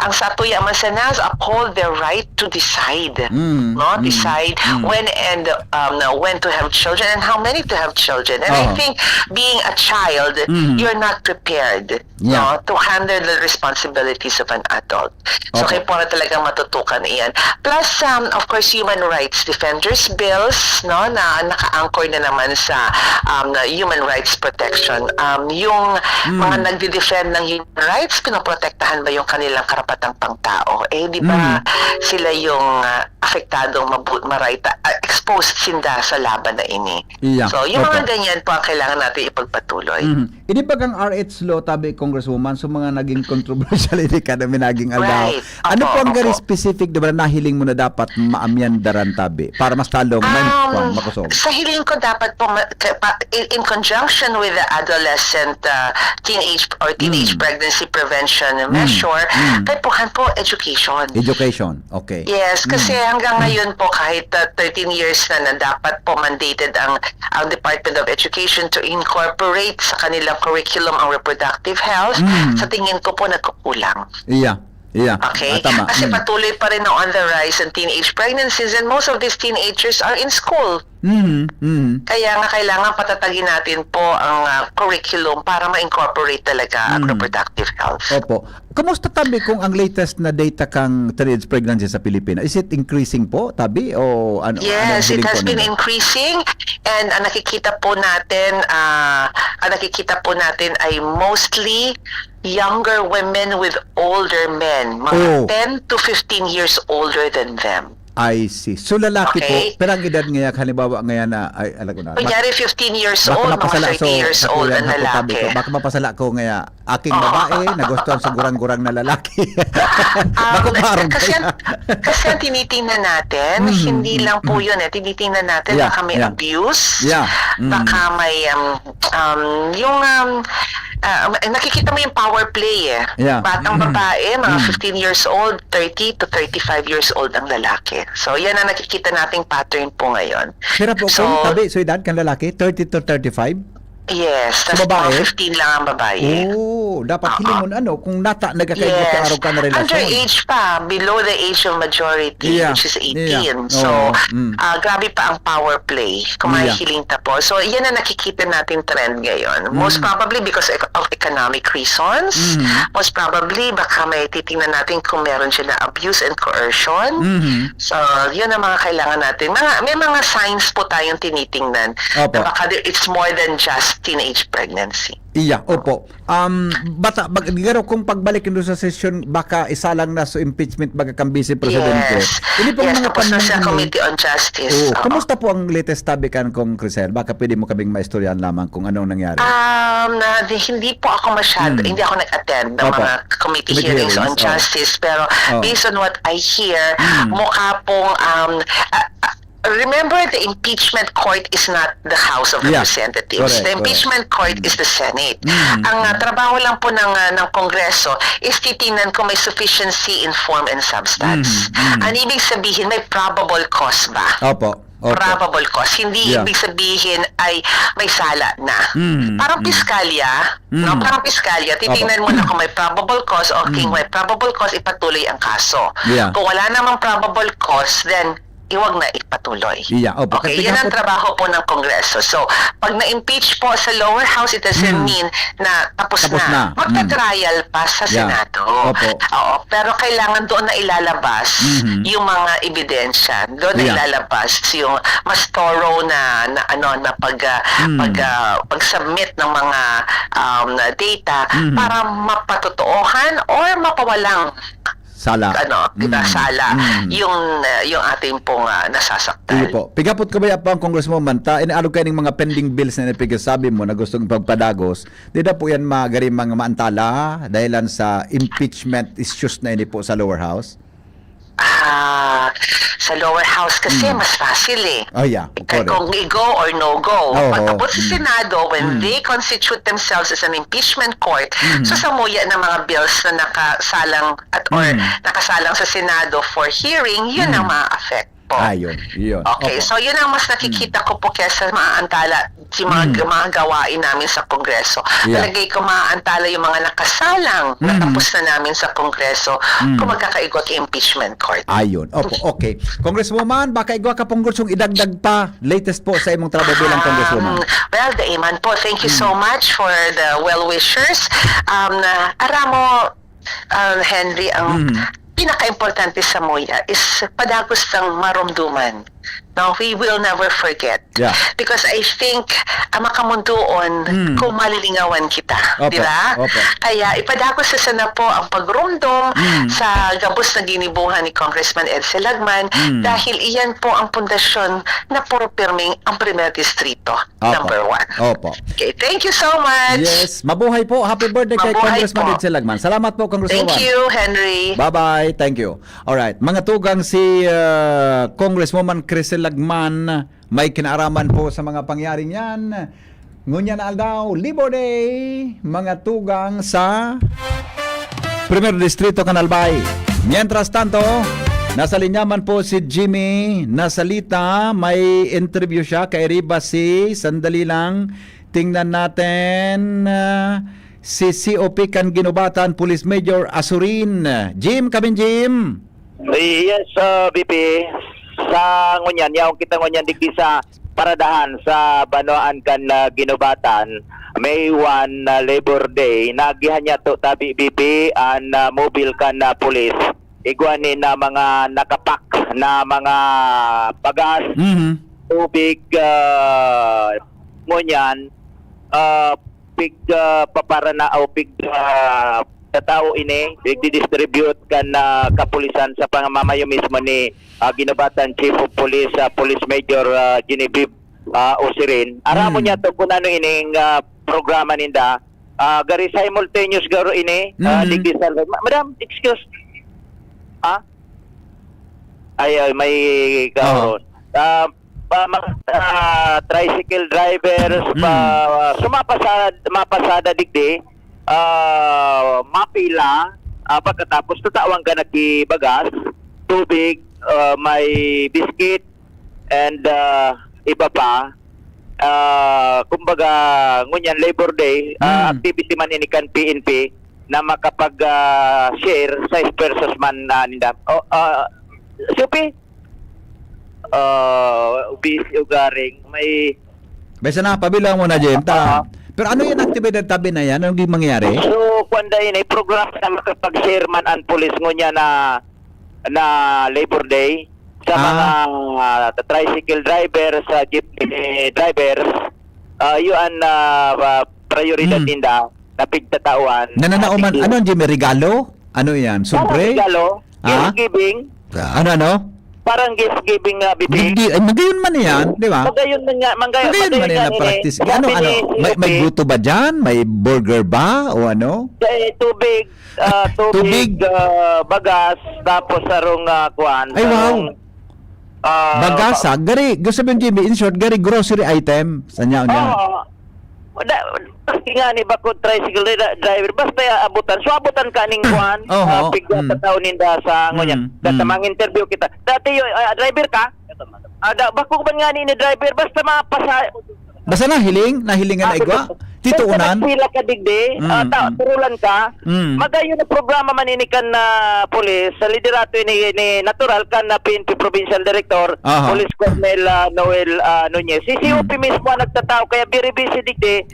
Ang satuya man sa NAS, uphold their right to decide. No? Decide when and when to have children and how many to have children. And I think being a child, you're not prepared no, to handle the responsibilities of an adult. So kaya po na talagang matutukan iyan. Plus, of course, human rights defenders bills no na naka-anchor na naman sa human rights protection. Yung mga nagde-defend ng human rights, pinoprotektahan ba yung kanilang karapatang pangtao? Di ba sila yung apektadong exposed sinda sa laban na ini? Yeah. So, yung mga ganyan po ang kailangan natin ipagpatuloy. Ini pag ang RH law, tabi Congresswoman, so mga naging controversial ini ka na minaging aldaw. Right. Ano po ang very Opo. specific, diba, nahiling mo na dapat maamyandaran tabi para mas talong makusog? Sa hiling ko dapat po in conjunction with the adolescent teenage pregnancy prevention measure, kaipuhan po education. Education, okay. Yes, kasi hanggang ngayon po kahit 13 years na dapat po mandated ang Department of Education to incorporate sa kanilang curriculum ang reproductive health, sa tingin ko po nagkukulang. Yeah. Okay? Tama. Kasi patuloy pa rin na on the rise in teenage pregnancies and most of these teenagers are in school. Kaya nga kailangan patatagin natin po ang curriculum para ma-incorporate talaga ang reproductive health. Opo. Kamusta tabi kung ang latest na data kang teenage pregnancy sa Pilipinas? Is it increasing po, tabi? O ano? Yes, it has been nila? increasing and ang nakikita po natin ay mostly younger women with older men, mga 10 to 15 years older than them. I see. So lalaki Okay. po, pero ang edad ngayon, halimbawa ngayon na, ay, alam ko na. Kunyari 15 years old, mga 30 years old ang lalaki. Baka mapasala ko ngayon, aking babae, nagustuhan sa gurang-gurang na lalaki. Kasi ang tinitingnan natin, hindi lang po yun tinitingnan natin, baka may abuse, baka may nakikita mo yung power play batang babae, mga 15 years old, 30 to 35 years old ang lalaki. So yan ang nakikita nating pattern po ngayon. Pero po, kung tabi, so edad kang lalaki, 30 to 35? Yes, Sa tapos babae? 15 lang ang babae. Oh, dapat hilingon kung nata nagakaibot ka araw ka na relasyon. Underage pa, below the age of majority, Yeah. which is 18. Yeah. So, Oo. grabe pa ang power play kung Yeah. mahihiling ta po. So, yan ang nakikita natin trend ngayon. Most probably because of economic reasons. Most probably, baka may titingnan natin kung meron siya na abuse and coercion. So, yun ang mga kailangan natin. May mga signs po tayong tinitingnan Opo. na baka it's more than just teenage pregnancy. Iya, opo. Garo kung pagbalik nito sa session, baka isa lang na sa impeachment baga kang vice presidente. Yes. Hindi po Yes, mga tapos na sa panahon- Committee on Justice. Oo. Oo. Kumusta po ang latest tabikan kong Crisel? Baka pwede mo kaming maistoryahan lamang kung anong nangyari. Hindi po ako masyado, hindi ako nag-attend ng Opo. mga committee Committee hearings hearings, on justice. Pero Oh. based on what I hear, mukha pong, remember, the impeachment court is not the House of Yeah. Representatives. Correct, The impeachment court is the Senate. Ang trabaho lang po ng Kongreso is titingnan kung may sufficiency in form and substance. Ang ibig sabihin, may probable cause ba? Opo. Opo. Probable cause. Hindi Yeah. ibig sabihin ay may sala na. Parang piskalya, no? Parang piskalya, titingnan mo na kung may probable cause, okay, may probable cause, ipatuloy ang kaso. Yeah. Kung wala namang probable cause, then iwag na ipatuloy. Yeah, opo. Okay, Kasi yan nga ang po- trabaho po ng Kongreso. So, pag na-impeach po sa lower house, it doesn't mean na tapos Tapos na. na. Magta-trial pa sa Yeah. Senado. Opo. Oo, pero kailangan doon na ilalabas yung mga ebidensya. Doon na Yeah. ilalabas yung mas thorough na pag-submit ng mga data para mapatotoohan or mapawalang Sala. sala yung ating pong Sige nasasaktan. po. Pigapot ko ba ang Congresswoman ta inaalog kayo ng mga pending bills na napigasabi mo na gustong pagpadagos. Di na po yan magaling mga maantala dahilan sa impeachment issues na ini po sa lower house? Sa lower house kasi mas fácil eh. Oh yeah, correct. Kung i-go or no-go. Oo. Pagtapos sa Senado, when they constitute themselves as an impeachment court, so samuya ng mga bills na nakasalang or nakasalang sa Senado for hearing, yun ang ma-affect po. Yun. Okay, Opo. so yun ang mas nakikita ko po kesa maaantala yung mga gawain namin sa Kongreso. Yeah. Talagay ko maaantala yung mga nakasalang natapos na namin sa Kongreso kung magkakaigot yung impeachment court. Ayun. Opo, okay. Congresswoman, baka igwa ka pong gustong idagdag pa latest po sa imong trabaho bilang Congresswoman. Well, Daiman po, thank you so much for the well-wishers. Aramo, Henry, ang pinaka-importante sa Moya is padagos ng marumduman. No, we will never forget. Yeah. Because I think makamundoon kung malilingawan kita. Opo, Di ba? opo. Kaya ipadagos sa sana po ang pagrumdum sa gabos na ginibuhan ni Congressman Ed Selagman dahil iyan po ang pundasyon na puro pirming ang primer distrito, Opo. number 1. Opo. Okay, thank you so much. Yes, mabuhay po. Happy birthday kay Mabuhay Congressman po. Ed Selagman. Salamat po, Congresswoman. Thank you, Henry. Bye-bye. Thank you. Alright. Mga tugang si Congresswoman Crisel Lagman, may kinaaraman po sa mga pangyaring yan. Ngunyan na aldaw, Labor Day, mga tugang sa Primer Distrito, Canalbay. Mientras tanto, nasa linyaman po si Jimmy Nasalita. May interview siya kay Riba C. Sandali lang. Tingnan natin si COP kan Ginubatan, Police Major Asurin. Jim, Jim. Yes, BP. Sa ngunyan, yaong kita ngunyan digdi sa paradahan sa Banoan kan Ginubatan, May 1 Labor Day, nagihan niya to tabi BP an mobile kan police. Igwanin na mga nakapak na mga bagas, tubig, ngunyan, pig papara na o pig sa tao ini i-distribute kan kapulisan sa pangmamayo mismo ni Ginubatan Chief of Police Police Major Genevieve Osirin. Aramo niya to kung ano ining programa ninda. Gari simultaneous garo ini digdisal. Madam, excuse. Ay may karon. Tricycle drivers mapasada digdi mapila pagkatapos tatawang ka nagkibagas, tubig, may biscuit and iba pa kumbaga ngunyan Labor Day activity man ini kan PNP na makapag share sa pesos man ninda. Supi busy ugaring may Basta na, pabilang mo na, Jem. Pero ano yung aktibidad tabi na yan? Anong mangyari? so kwanda ini program na makapag-share man ang pulis ngunya na Labor Day sa mga tricycle drivers, jeepney drivers, yun prioridad ninda na pigtatauan. Nananauman, ano, Jem? Regalo? Ano yan? Sobre? Regalo, Ah? gift giving, Ano? parang gift giving bibi. Ay, magayon man yan, di ba? Magayon man nga, Magayon man yan na practice. Ano? May buto ba dyan? May burger ba? O ano? Tubig, Tubig. bagas, tapos sarong kuan. Ay, wow. Bagasa, gari, gusto sabihin, Jimmy, in short, gari grocery item. Sanyaw niya. Nga ni bakod tricycle driver basta abutan so abutan ka ning kuan pigya sa taon ninda sa ngunyan datamang interview kita dati driver ka bako man nga ni driver basta mapasa Basta nahilingan na igwa. Tituunan. Pila ka digdi, turulan ka. Magayon na programa maninikan na pulis sa liderato ni natural kan na PNP Provincial Director, Police Colonel Noel Nunez. Si COP mismo ang nagtatao kaya very busy digdi.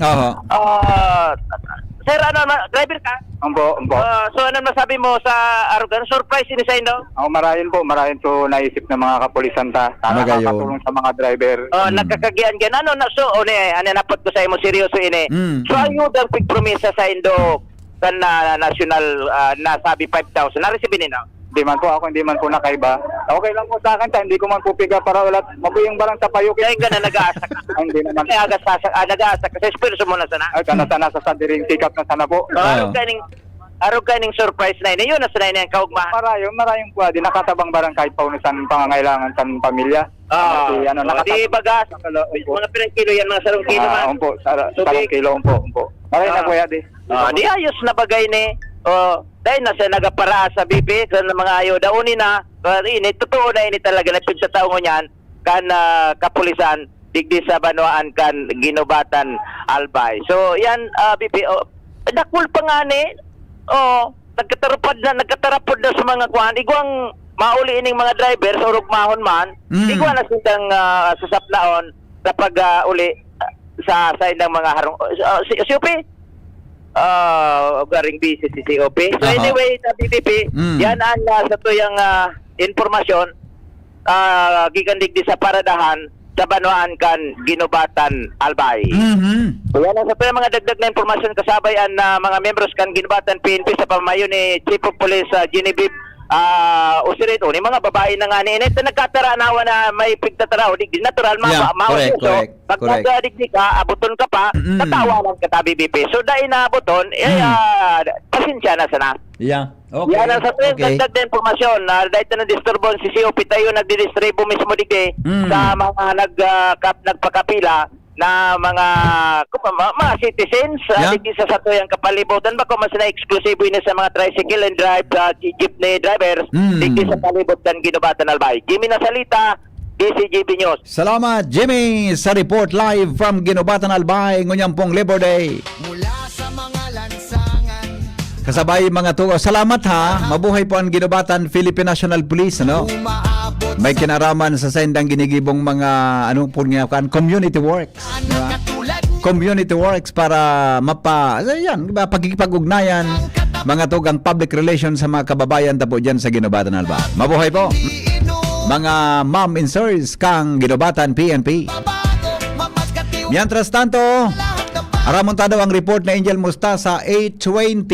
Sir, driver ka? Umpo. So ano masabi mo sa Arugan? Surprise ini sa inyo? Marahin po naisip ng mga kapulisan nakakatulong sa mga driver. Nagkakagian gan ano na so napot ko sa imo seryoso ini. So ayud ang pigpromisa sa indo kan national nasabi 5,000 na-receive nino. Hindi man po nakaiba. Okay lang po sa akin, hindi ko man po piga para wala mabuyang barang sa payo. Kaya nga na nag-aasa ka. Hindi naman. Kaya nag-aasa ka. Sa espiritu mo na sana. Ay, sana sa sandiring tikap na sana po. Araw ka ning surprise na yun. Yun na sana yung kaugmahan. Marayong po. Di nakatabang barang kahit paunusan pangangailangan sa pamilya. Di bagas. Mga pirang kilo yan, mga sarong kilo man. Umpo, sarong kilo, umpo. Maray na po yan, di. Di ayos na bagay ni. Dahil nasa nagapara sa bibi sa mga ayaw dauni na ini totoo na ini talaga na pagtatao mo niyan kan kapulisan digdi sa Banwaan kan Ginubatan Albay. So yan bibi dakul pa nga ni nagkatarapod na sa mga kuan igwang mauli ining mga driver sa urugmahon man igwa na silang sasaplaon kapag uli sa side ng mga harong siupi garing busy si COP. So anyway, sa BBP, yan ang sa tuyang informasyon gigandig di sa paradahan sa Banwaan kan Ginubatan Albay. So yan ang sa tuyang mga dagdag na informasyon kasabay ang mga membros kan Ginubatan PNP sa pamayo ni Chief of Police Genevieve Usirito ni mga babae na nga ni ito nagkataranawa na may pigtataraw digdi natural correct. pag nagdigdi ka abuton ka pa tatawanan ka tabi BP so dahil na abuton pasensya na sana Okay. yan ang sa tuwing dagdag na informasyon dahil na disturbon si COP tayo nagdidistribo mismo digdi sa mga nagpakapila na mga citizens digdi sa tuyang kapalibutan bako mas na eksklusibo ini sa mga tricycle and jeepney drivers digdi sa palibutan Ginubatan Albay. Jimmy Nasalita, DCGB News. Salamat, Jimmy, sa report live from Ginubatan Albay ngunyang pong Labor Day. Mula sa mga lansangan, Kasabay mga tugo. Salamat ha. Mabuhay po ang Ginubatan Philippine National Police, ano? umaabot May kinaraman sa sendang ginigibong mga community works. Diba? katulad Community works para pagkikipag-ugnayan mga tugang public relations sa mga kababayan tapo dyan sa Ginubatan Albay. Mabuhay po. Mga ma'am and sirs kang Ginubatan PNP. Mientras tanto, aramontado ang report na Angel Musta sa 8:20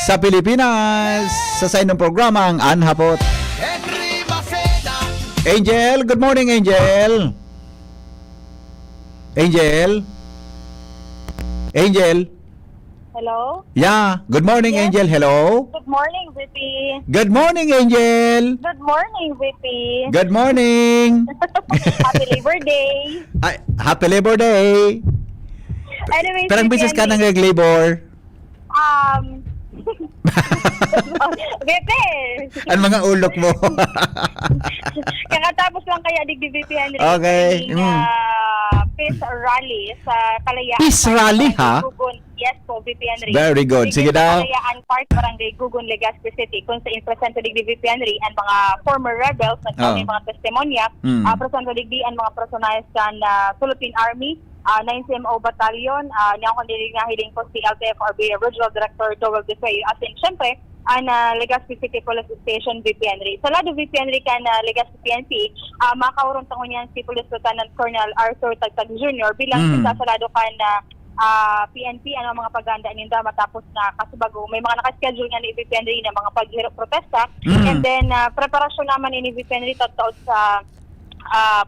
sa Pilipinas sa ng programa ang Anhapot. Henry Maceda. Angel, good morning Angel. Angel. Hello? Yeah, good morning Yes. Angel. Hello. Good morning, VP. Good morning Angel. Good morning, VP. Good morning. Happy Labor Day. Ay, happy Labor Day. Anyways, Perang VP, business ka ng labor. VP, Ang mga ulok mo. kakatapos lang kaya digdi VP Henry. Okay. peace rally sa Kalayaan. Peace rally, ha? Gugun. Yes po, VP Henry. Very good. Sige daw. Kalayaan Park, Barangay Gugun, Legazpi City, kung sa presento digdi VP Henry and mga former rebels na mga testimonya, presento digdi ang mga personajes kan Philippine Army, 9CMO Battalion, niyang kandilig na hiling ko si LTFRB Regional Director Joel Defeo, as in, syempre, ang Legazpi City Police Station VP Henry. Sa lado VP Henry kan Legazpi PNP, makakaurong tangon niyan si Police Lieutenant Colonel Arthur Tagtag Jr. bilang isa sa lado kan PNP ano mga paganda ninda matapos na kasubago may mga naka-schedule nga ni VP Henry na mga paghirap protesta and then preparasyon naman ni VP Henry tagtaod sa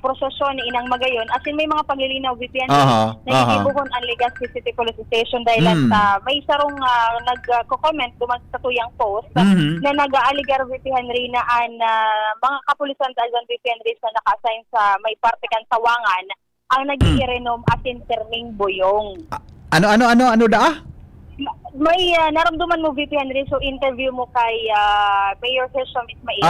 prosesyon ni Inang Magayon as in may mga paglilinaw VP Henry na ibuhon ang Legazpi City Police Station dahil at may sarong nagko-comment duman sa tuyang post na nag-aaligar VP Henry na ang mga kapulisan dahil VP Henry sa naka-assign sa may parte kan Sawangan ang nag-i-renom as in terming boyong. Ano da? May naramdaman mo VP Henry so interview mo kay Mayor Hisham Ismail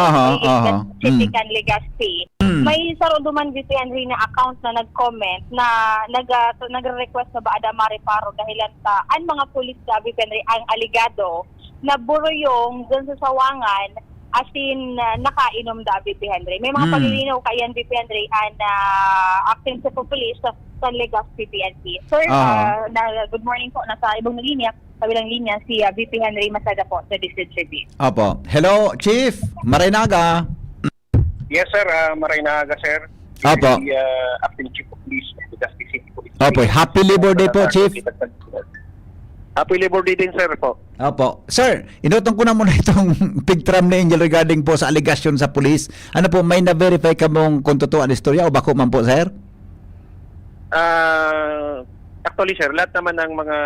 City kan Legazpi. May saruduman VP Henry na account na nag-comment na nagre-request na Baada Mariparo dahilan sa ang mga pulis sa VP Henry ang aligado na buroyong dun sa Sawangan as in nakainom da VP Henry. May mga paglilinaw kayan VP Henry and acting sa police sa Legazpi PNP. Sir, good morning po. Nasa ibang linya, kabilang linya si VP Henry Masada po sa District TV. Opo. Hello, Chief Marinaga. Yes, sir. Marinaga, sir. Opo. Acting Chief of Police of Legazpi City Police. Opo. Happy Labor Day po, Chief. Happy Labor Day din, sir po. Opo. Sir, inutong ko na muna itong pigtram ni Angel regarding po sa allegation sa police. Ano po, may na-verify ka mong kung totoo ang istorya o bako man po, sir? Actually, sir, lahat naman ng mga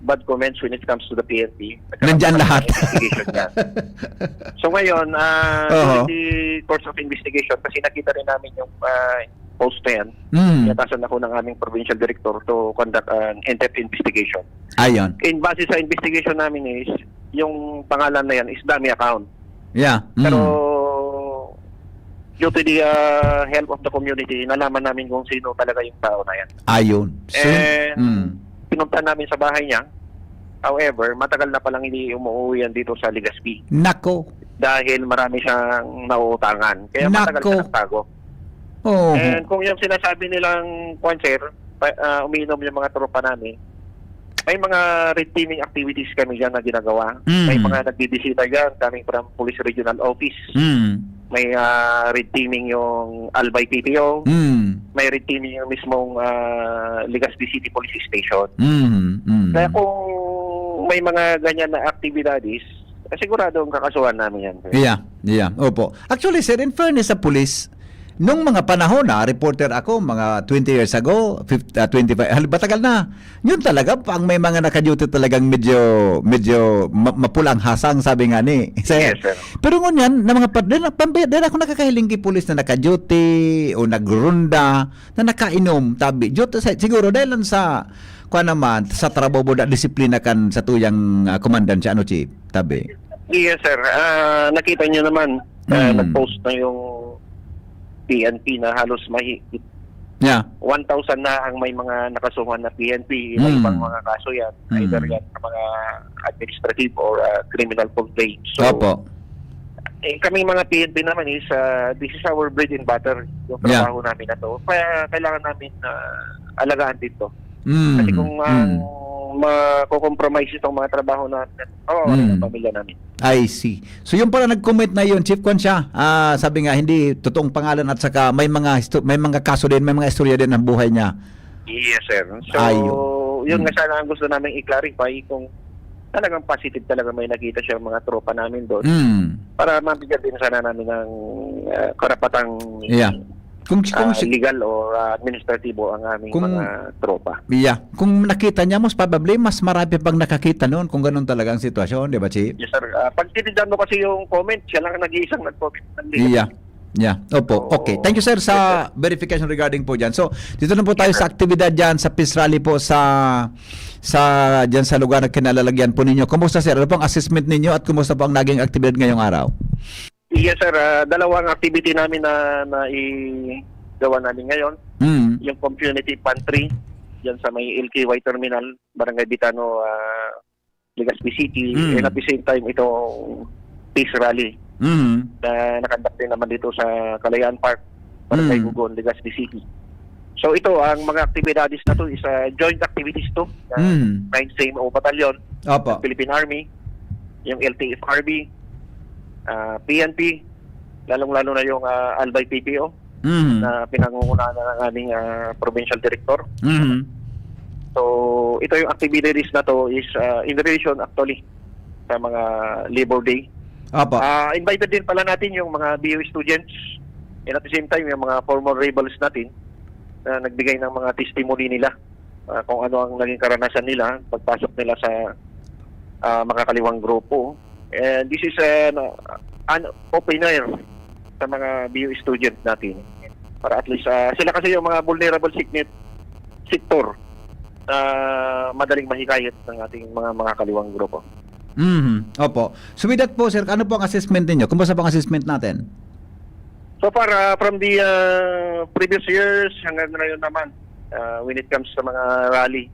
bad comments when it comes to the PNP. Nandyan lahat. So ngayon, during the course of investigation, kasi nakita rin namin yung post na yan, natasan ako ng aming provincial director to conduct an in-depth investigation. Ayon. In base sa investigation namin is, yung pangalan na yan is dummy account. Yeah. Pero due to the help of the community, nalaman namin kung sino talaga yung tao na yan. Ayon. So, and pinunta namin sa bahay niya. However, matagal na palang hindi umuwi yan dito sa Legazpi. Nako. Dahil marami siyang nauutangan. Kaya matagal siya nagtago. Oh. And kung yung sinasabi nilang sir, umiinom yung mga tropa namin, may mga red teaming activities kami dyan na ginagawa. May mga nagbibisita dyan coming from Police Regional Office. May red teaming yung Albay PPO. May red teaming yung mismong Legazpi City Police Station. Kaya kung may mga ganyan na activities, sigurado ang kakasuhan namin yan. Yeah. Opo. Actually, sir, in fairness sa police, nung mga panahon reporter ako, mga 20 years ago, 25, batagal na. Yun talaga, pang may mga naka-duty talagang medyo mapulang hasang, sabi nga ni. Yes, sir. Pero ngunyan, na mga din ako nakakahiling kay pulis na naka-duty o nagrunda, na nakainom, tabi. Siguro dahil lang sa, naman, sa trabaho na disiplina kan sa tuyang komandan siya, Chief, tabi. Yes, sir. Nakita niyo naman, nag-post na yung PNP na halos mahigit 1,000 na ang may mga nakasuhan na PNP. Ibang mga kaso yan. Either yan sa mga administrative or criminal complaints. So, kami mga PNP naman is, this is our bread and butter. Yung trabaho namin na to. Kaya kailangan namin alagaan dito. Kasi kung mako-compromise itong mga trabaho natin, ang pamilya namin. I see. So yung pala nag-comment na yun, Chief Kwan siya. Sabi nga hindi totoong pangalan at saka may mga kaso din, may mga istorya din ng buhay niya. Yes, sir. So yun nga sana ang gusto namin i-clarify kung talagang positive talaga may nakita siya mga tropa namin doon. Para mabigyan din sana namin ng karapatang kung legal or administratibo ang aming mga tropa. Kung nakita niya, most probably, mas marami pang nakakita noon kung ganun talaga ang sitwasyon, di ba, Chief? Yes, sir. Pag tinignan mo kasi yung comment, siya lang nag-iisang nag-comment. Opo. Okay. Thank you, sir, sa verification regarding po dyan. So, dito na po tayo sa aktibidad dyan, sa peace rally po dyan sa lugar na kinalalagyan po ninyo. Kumusta, sir? Ano pong assessment ninyo at kumusta po ang naging aktibidad ngayong araw? Yes, sir. Dalawang activity namin na gawa namin ngayon. Yung community pantry, yan sa may LKY Terminal, Barangay Bitano, Legazpi City. And at the same time, itong peace rally na nakandak din naman dito sa Kalayaan Park, Barangay Gugon, Legazpi City. So ito, ang mga aktibidades na to is joint activities to, 9CMO Battalion, Opo. Philippine Army, yung LTFRB, PNP, lalong-lalo na yung Albay PPO, na pinangungunahan ng aming provincial director. So ito yung activities na to is in relation actually sa mga Labor Day. Opo. Invited din pala natin yung mga BU students and at the same time yung mga former rebels natin na nagbigay ng mga testimony nila kung ano ang naging karanasan nila pagpasok nila sa makakaliwang grupo. And this is an open air sa mga BU students natin para at least sila kasi yung mga vulnerable sector na madaling mahikayat ng ating mga kaliwang grupo. Opo. So with that po, sir, ano po ang assessment ninyo? Kumusta po ang assessment natin? So far, from the previous years hanggang ngayon naman, when it comes sa mga rally,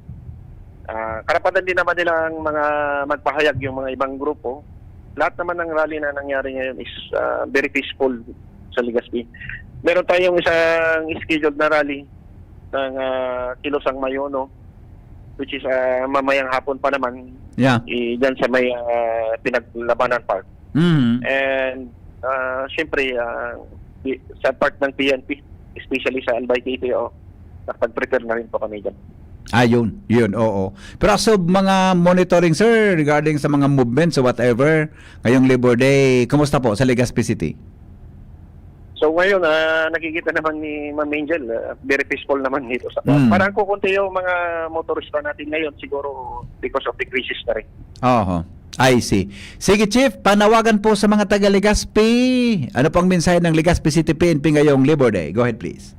karapatan din naman nilang mga magpahayag yung mga ibang grupo. Lahat naman ng rally na nangyari ngayon is very peaceful sa Legazpi. Meron tayong isang scheduled na rally ng Kilosang Mayono, which is mamayang hapon pa naman, dyan sa may Pinaglabanan Park. And syempre, sa part ng PNP, especially sa Albay PPO, nakapag-prepare na rin po kami dyan. Yun, oo. Pero as of mga monitoring, sir, regarding sa mga movements or whatever, ngayong Labor Day, kumusta po sa Legazpi City? So ngayon, nakikita naman ni Ma'am Angel, very peaceful naman dito. Parang kukunti yung mga motorista natin ngayon, siguro because of the crisis na rin. I see. Sige, Chief, panawagan po sa mga taga Legazpi. Ano pang mensahe ng Legazpi City PNP ngayong Labor Day? Go ahead, please.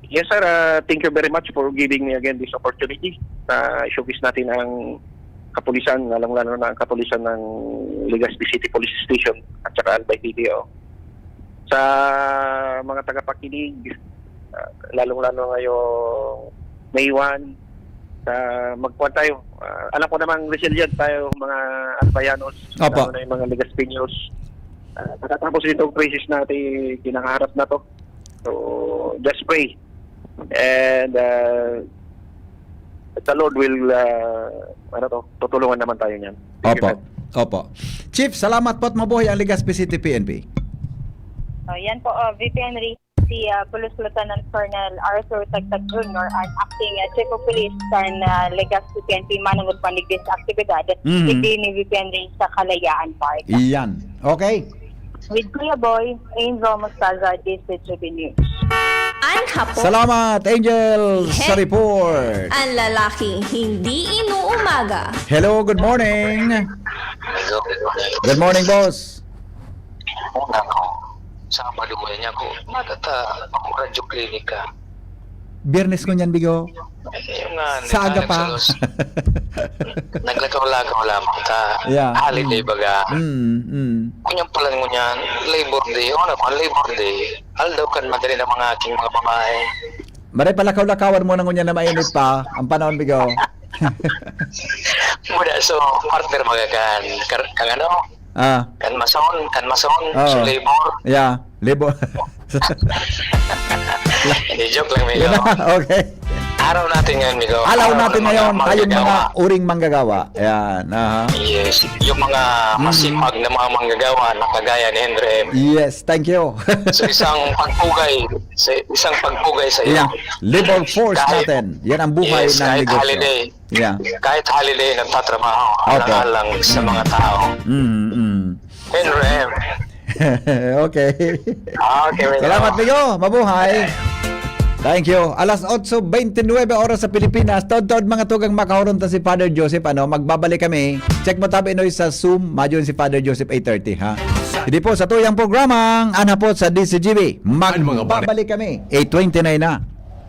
Yes, sir. Thank you very much for giving me again this opportunity na showcase natin ang kapulisan, lalong-lalo na ang kapulisan ng Legazpi City Police Station at saka Albay PPO. Sa mga tagapakinig, lalong-lalo ngayong May 1, magpuan tayo. Alam ko namang resilient tayo mga Albayanos, lalo na yung mga Legazpiños. Pagkatapos itong crisis natin, kinakaharap na to. So, just pray. And the Lord will tutulungan naman tayo niyan. Opo. Chief, salamat po at mabuhay ang Legazpi City PNP. Yan po, VP Henry, si Police Lieutenant Colonel Arthur Tagtag Jr. ang acting Chief of Police ng Legazpi PNP manungod panigdis aktibidad ni VP Henry sa Kalayaan Park. Iyan. Okay. With Kuya Boy, Angel Mostaza, DCTV News. Salamat, Angel, sa report. Ang lalaking hindi inuumaga. Hello, good morning. Good morning, boss. Sabado mo niya ko, matata ako radyo klinika. Biyernes ko niyan, Bigo. Yung nga, sa aga pa. Naglakaw-lakaw lamang ta. Holiday baga. Kunyang pala mo niyan, Labor Day. O na kung Labor Day, aldaw kan madali ng mga aking mga pamahay. Maray palakaw-lakawan mo na ngunyan na mainit pa. Ang panahon, Bigo. Muda, so partner magagan. Kang ano? Kan mason, so labor. Labor. Hindi, joke lang, Migo. Okay. Araw natin ngayon, Migo. Araw natin ngayon, tayong mga uring manggagawa. Ayan. Yes, yung mga masipag na mga manggagawa na kagaya ni Henry M. Yes, thank you. So isang pagpugay sa iyo. Labor force natin. Yan ang buhay ng kahit negosyo. Holiday. Kahit holiday, nagtatrabaho. Alang sa mga tao. Henry M. Okay. Salamat, Migo. Mabuhay. Thank you. Alas 8:29 oras sa Pilipinas. Tod-tod mga tugang makahuron ta si Father Joseph. Magbabalik kami. Check mo tabi Noy sa Zoom. Madyon si Father Joseph 8:30 ha. Hindi po sa tuyang programang anapot sa DCGB. Magbabalik kami. 8:29 na.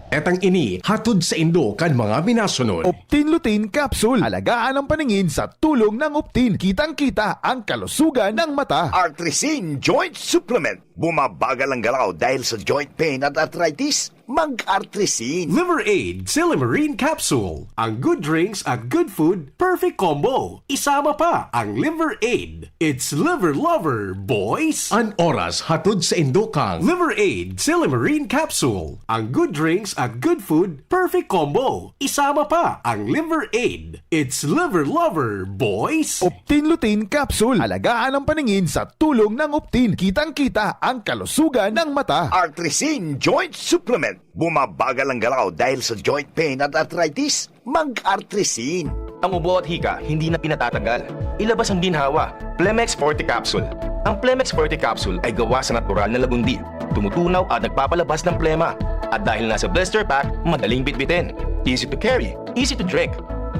Etang ini, hatod sa Indo kan mga minasunod. Optin Lutein Capsule. Alagaan ang paningin sa tulong ng Optin. Kitang-kita ang kalusugan ng mata. Artrisin Joint Supplement. bumabagal ang galaw dahil sa joint pain at arthritis, mag-Artrisin. Liver Aid Silimarine Capsule. Ang good drinks at good food, perfect combo. Isama pa ang Liver Aid. It's liver lover, boys! An oras hatod sa Indokang. Liver Aid Silimarine Capsule. Ang good drinks at good food, perfect combo. Isama pa ang Liver Aid. It's liver lover, boys! Optin Lutein Capsule. Alagaan ang paningin sa tulong ng Optin. Kitang-kita ang kalusugan ng mata. Artrisin Joint Supplement. Bumabagal ang galaw dahil sa joint pain at arthritis, mag-Artrisin. Ang ubo at hika, hindi na pinatatagal. Ilabas ang ginhawa. Plemex Forte Capsule. Ang Plemex Forte Capsule ay gawa sa natural na lagundi. Tumutunaw at nagpapalabas ng plema. At dahil nasa blister pack, madaling bitbitin. Easy to carry, easy to drink.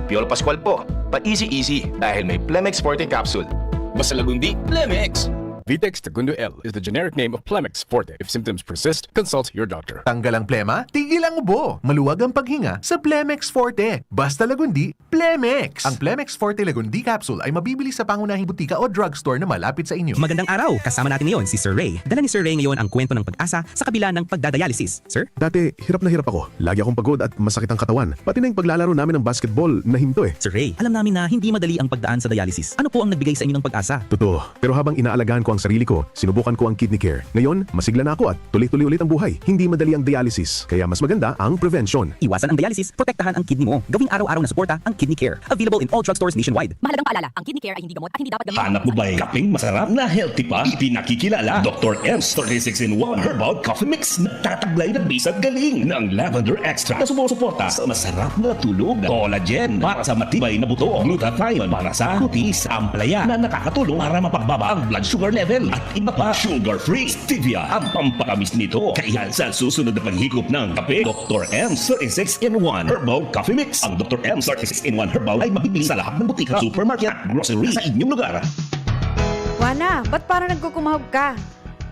Piolo Pascual po, pa easy dahil may Plemex Forte Capsule. Basta lagundi, Plemex! Vitex Segundo L is the generic name of Plemex Forte. If symptoms persist, consult your doctor. Tanggal ang plema, tigil ang ubo. Maluwag ang paghinga sa Plemex Forte. Basta lagundi, Plemex. Ang Plemex Forte Lagundi Capsule ay mabibili sa pangunahing butika o drugstore na malapit sa inyo. Magandang araw! Kasama natin ngayon si Sir Ray. Dala ni Sir Ray ngayon ang kwento ng pag-asa sa kabila ng pagdadialysis. Sir? Dati, hirap na hirap ako. Lagi akong pagod at masakit ang katawan. Pati na yung paglalaro namin ng basketball na hinto eh. Sir Ray, alam namin na hindi madali ang pagdaan sa dialysis. Ano po ang nagbigay sa inyo ng pag-asa? Totoo. Pero habang inaalagaan ko ang sarili ko, sinubukan ko ang kidney care. Ngayon, masigla na ako at tuloy-tuloy ulit ang buhay. Hindi madali ang dialysis, kaya mas maganda ang prevention. Iwasan ang dialysis, protektahan ang kidney mo. Gawing araw-araw na suporta ang kidney care. Available in all drugstores nationwide. Mahalagang paalala, ang kidney care ay hindi gamot at hindi dapat gamitin. Hanap mo ba'y kapeng masarap na healthy pa? Ipinakikilala Dr. M's 36-in-1 Herbal Coffee Mix na tataglay na bisag galing ng lavender extract na sumusuporta sa masarap na tulog, collagen para sa matibay na buto, glutathione para sa kutis, amplaya na nakakatulong para mapagbaba ang blood sugar level at iba pa. Sugar-free stevia ang pampatamis nito. Kaya sa susunod na paghigop ng kape, Dr. M's 36-in-1 Herbal Coffee Mix. Ang Dr. M's 36-in-1 Herbal ay mabibili sa lahat ng butika, supermarket at grocery sa inyong lugar. Wana, ba't parang nagkukumahog ka?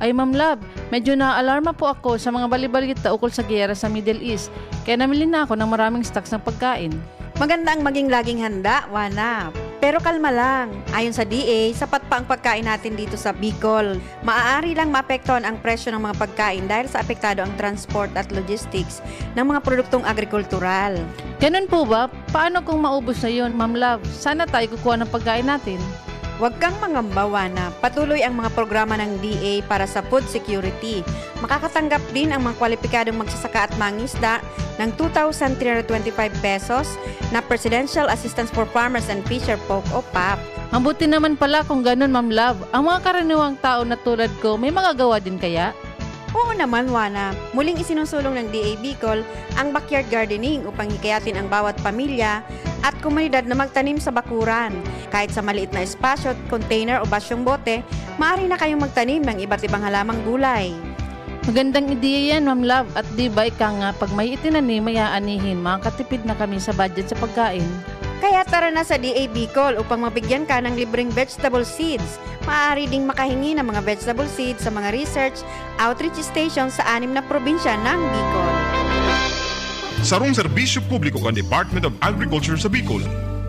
Ay Ma'am Love, medyo na-alarma po ako sa mga balibalita ukol sa giyera sa Middle East. Kaya namili na ako ng maraming stocks ng pagkain. Maganda ang maging laging handa, Wana. Pero kalma lang. Ayon sa DA, sapat pa ang pagkain natin dito sa Bicol. Maaari lang maapektuhan ang presyo ng mga pagkain dahil sa apektado ang transport at logistics ng mga produktong agrikultural. Ganun po ba? Paano kung maubos na yun, Ma'am Love? Sana tayo kukuha ng pagkain natin. Huwag kang mangamba, Wana. Patuloy ang mga programa ng DA para sa food security. Makakatanggap din ang mga kwalipikadong magsasaka at mangisda ng 2,325 pesos na Presidential Assistance for Farmers and Fisher Folk o PAP. Ang buti naman pala kung ganun, Ma'am Love. Ang mga karaniwang tao na tulad ko, may magagawa din kaya? Oo naman, Wana. Muling isinusulong ng DA Bicol ang backyard gardening upang hikayatin ang bawat pamilya at komunidad na magtanim sa bakuran. Kahit sa maliit na espasyo, container o basyong bote, maaari na kayong magtanim ng iba't ibang halamang gulay. Magandang ideya yan, Ma'am Love. At di ba ika nga, pag may itinanim, may aanihin, makakatipid na kami sa budget sa pagkain. Kaya tara na sa DA Bicol upang mabigyan ka ng libreng vegetable seeds. Maaari ding makahingi ng mga vegetable seeds sa mga research outreach stations sa 6 na probinsya ng Bicol. Sarong serbisyo publiko kan Department of Agriculture sa Bicol.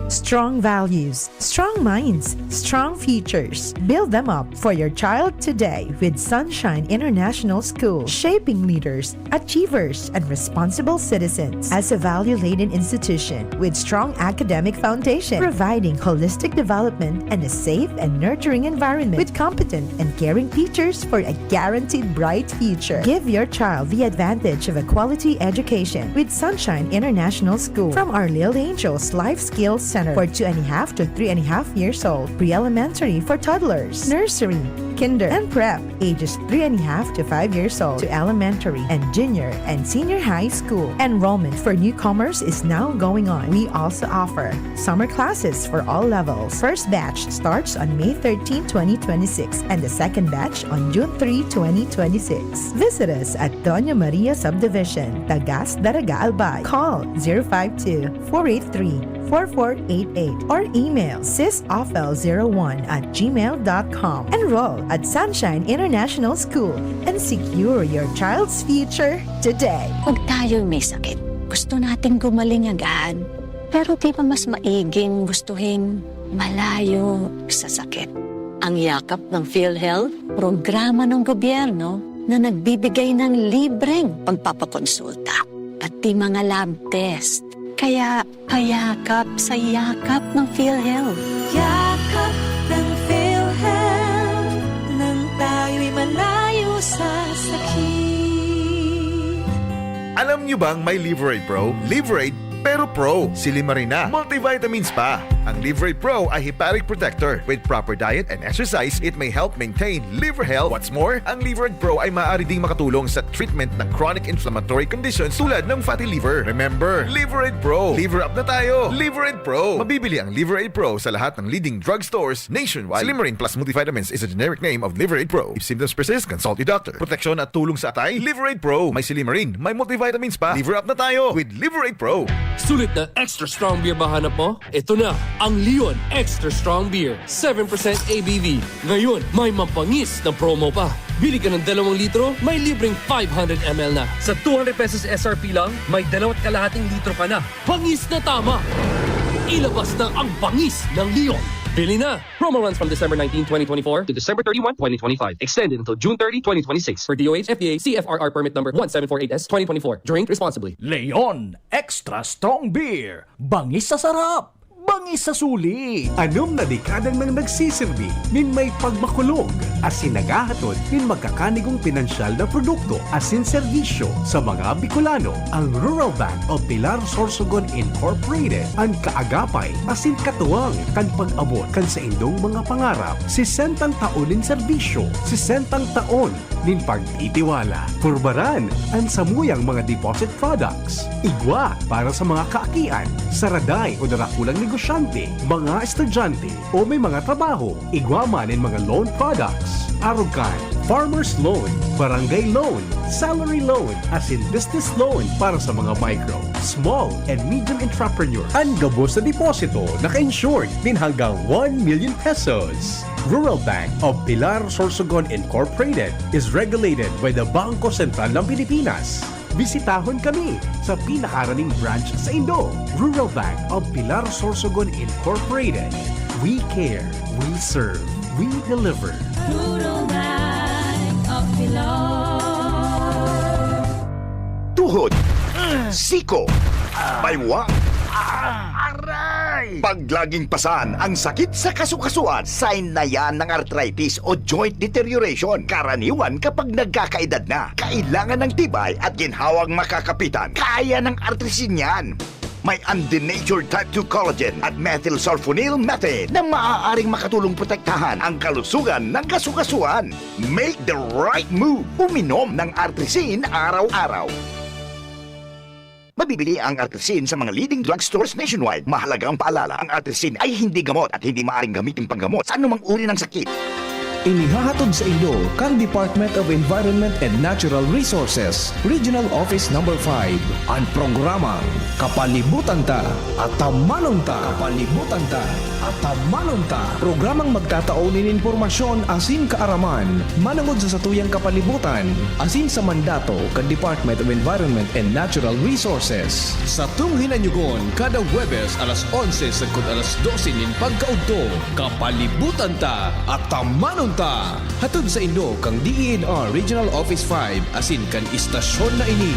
Strong values, strong minds, strong futures. Build them up for your child today with Sunshine International School, shaping leaders, achievers, and responsible citizens. As a value-laden institution with strong academic foundation, providing holistic development and a safe and nurturing environment with competent and caring teachers for a guaranteed bright future. Give your child the advantage of a quality education with Sunshine International School from our Little Angels Life Skills Center for 2.5 to 3.5 years old, pre-elementary for toddlers, nursery, kinder, and prep, ages 3.5 to 5 years old, to elementary and junior and senior high school. Enrollment for newcomers is now going on. We also offer summer classes for all levels. First batch starts on May 13, 2026, and the second batch on June 3, 2026. Visit us at Doña Maria Subdivision, Tagas, Daraga, Albay. Call 052-483-4488 or email sisofl01@gmail.com. Enroll at Sunshine International School and secure your child's future today. Huwag tayo'y may sakit. Gusto natin gumaling agad. Pero di ba mas maiging gustuhin malayo sa sakit? Ang yakap ng PhilHealth programa ng gobyerno na nagbibigay ng libreng pagpapakonsulta, pati mga lab test. Kaya payakap sa yakap ng PhilHealth. Yakap ng PhilHealth, nang tayo'y malayo sa sakit. Alam nyo bang may Liverade Pro? Liverade pero Pro, silimarin na, multivitamins pa. Ang Liverade Pro ay hepatic protector. With proper diet and exercise, it may help maintain liver health. What's more, ang Liverade Pro ay maaari ding makatulong sa treatment ng chronic inflammatory conditions tulad ng fatty liver. Remember, Liverade Pro. Liver up na tayo. Liverade Pro. Mabibili ang Liverade Pro sa lahat ng leading drugstores nationwide. Silimarin plus multivitamins is a generic name of Liverade Pro. If symptoms persist, consult your doctor. Proteksyon at tulong sa atay, Liverade Pro. May silimarin, may multivitamins pa. Liver up na tayo with Liverade Pro. Sulit na extra strong beer ba hanap mo? Ito na, ang Leon Extra Strong Beer. 7% ABV. Ngayon, may mampangis na promo pa. Bili ka ng 2 litro, may libreng 500 ml na. Sa 200 pesos SRP lang, may 2.5 litro ka na. Pangis na tama! Ilabas na ang pangis ng Leon. Bili na! Promo runs from December 19, 2024 to December 31, 2025. Extended until June 30, 2026. For DOH, FDA, CFRR permit number 1748S, 2024. Drink responsibly. Leon Extra Strong Beer. Bangis sa sarap. Bangis sa suli. Anom na dekadang nang nagsisilbi, nin may pagmakulog, asin nagahatod, nin magkakanigong pinansyal na produkto, asin serbisyo sa mga Bicolano. Ang Rural Bank of Pilar Sorsogon Incorporated, ang kaagapay, asin katuwang, kan pag-abot kan sa indong mga pangarap, 60 taon nin serbisyo, 60 taon nin pagtitiwala. Purbaran, ang samuyang mga deposit products. Igwa para sa mga kaakian, saraday o darakulang negosyante, mga estudyante o may mga trabaho, igwaman in mga loan products, arugan, farmer's loan, barangay loan, salary loan, as in business loan para sa mga micro, small and medium entrepreneur. Ang gabos na deposito, naka-insured din hanggang 1 million pesos. Rural Bank of Pilar Sorsogon Incorporated is regulated by the Bangko Sentral ng Pilipinas. Bisitahon kami sa pinakaraning branch sa Indo. Rural Bank of Pilar Sorsogon Incorporated. We care, we serve, we deliver. Rural Bank of Pilar. Tuhod, siko, baywa, aray! Pag laging pasan ang sakit sa kasukasuan, sign na yan ng arthritis o joint deterioration. Karaniwan kapag nagkakaedad na, kailangan ng tibay at ginhawang makakapitan. Kaya ng artrisin yan. May undenatured type 2 collagen at methylsulfonyl methane na maaaring makatulong protektahan ang kalusugan ng kasukasuan. Make the right move. Uminom ng artrisin araw-araw. Mabibili ang artrisin sa mga leading drugstores nationwide. Mahalagang paalala, ang artrisin ay hindi gamot at hindi maaaring gamitin panggamot sa anumang uri ng sakit. Inihahatod sa inyo kang Department of Environment and Natural Resources, Regional Office No. 5, ang programang Kapalibutan Ta at Tamanong Ta. Kapalibutan Ta at Tamanong Ta. Programang magtataonin informasyon asin kaaraman, manangod sa satuyang kapalibutan, asin sa mandato kang Department of Environment and Natural Resources. Sa tunghinanyugon, kada Huwebes alas 11 sagkod alas 12 nin pagkaudto, Kapalibutan Ta at Tamanong Ta. Hatod sa Indo kang DENR Regional Office 5 asin kan istasyon na ini.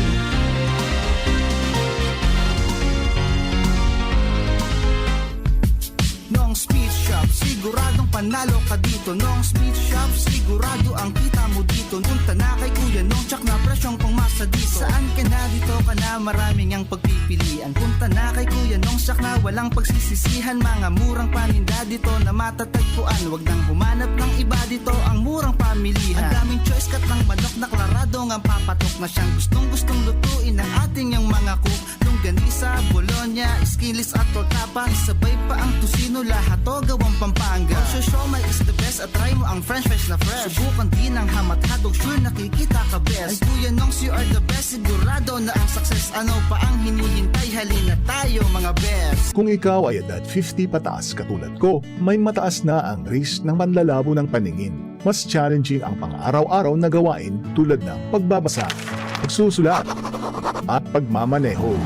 Nong Speed Shop, siguradong panalo ka dito. Nong Speed Shop, sigurado ang kita mo dito. Punta na kay Kuya Nong, tsak na presyong pangmasa dito. Saan ka na dito ka na, maraming ang pagpipilian. Punta na kay Kuya Nong, tsak na walang pagsisisihan. Mga murang paninda dito na matatagpuan. Huwag nang humanap ng iba dito, ang murang pamilihan. Ang daming choice kat ng manok na klarado ang papatok na siyang gustong lutuin ng ating yung mga cook. Longganisa, Bologna, Skilis at Tortapa. Sabay pa ang tusino, lahat to gawang Pampanga. Siomai is the best at try mo ang french fries na fresh. Subukan din ang hamat-hadog, sure nakikita ka best. Ay Kuya Nongs, you are the best, sigurado na ang success. Ano pa ang hinihintay, halina tayo mga best. Kung ikaw ay edad 50 pataas katulad ko, may mataas na ang risk ng panlalabo ng paningin. Mas challenging ang pang-araw-araw na gawain tulad ng pagbabasa, pagsusulat, at pagmamaneho.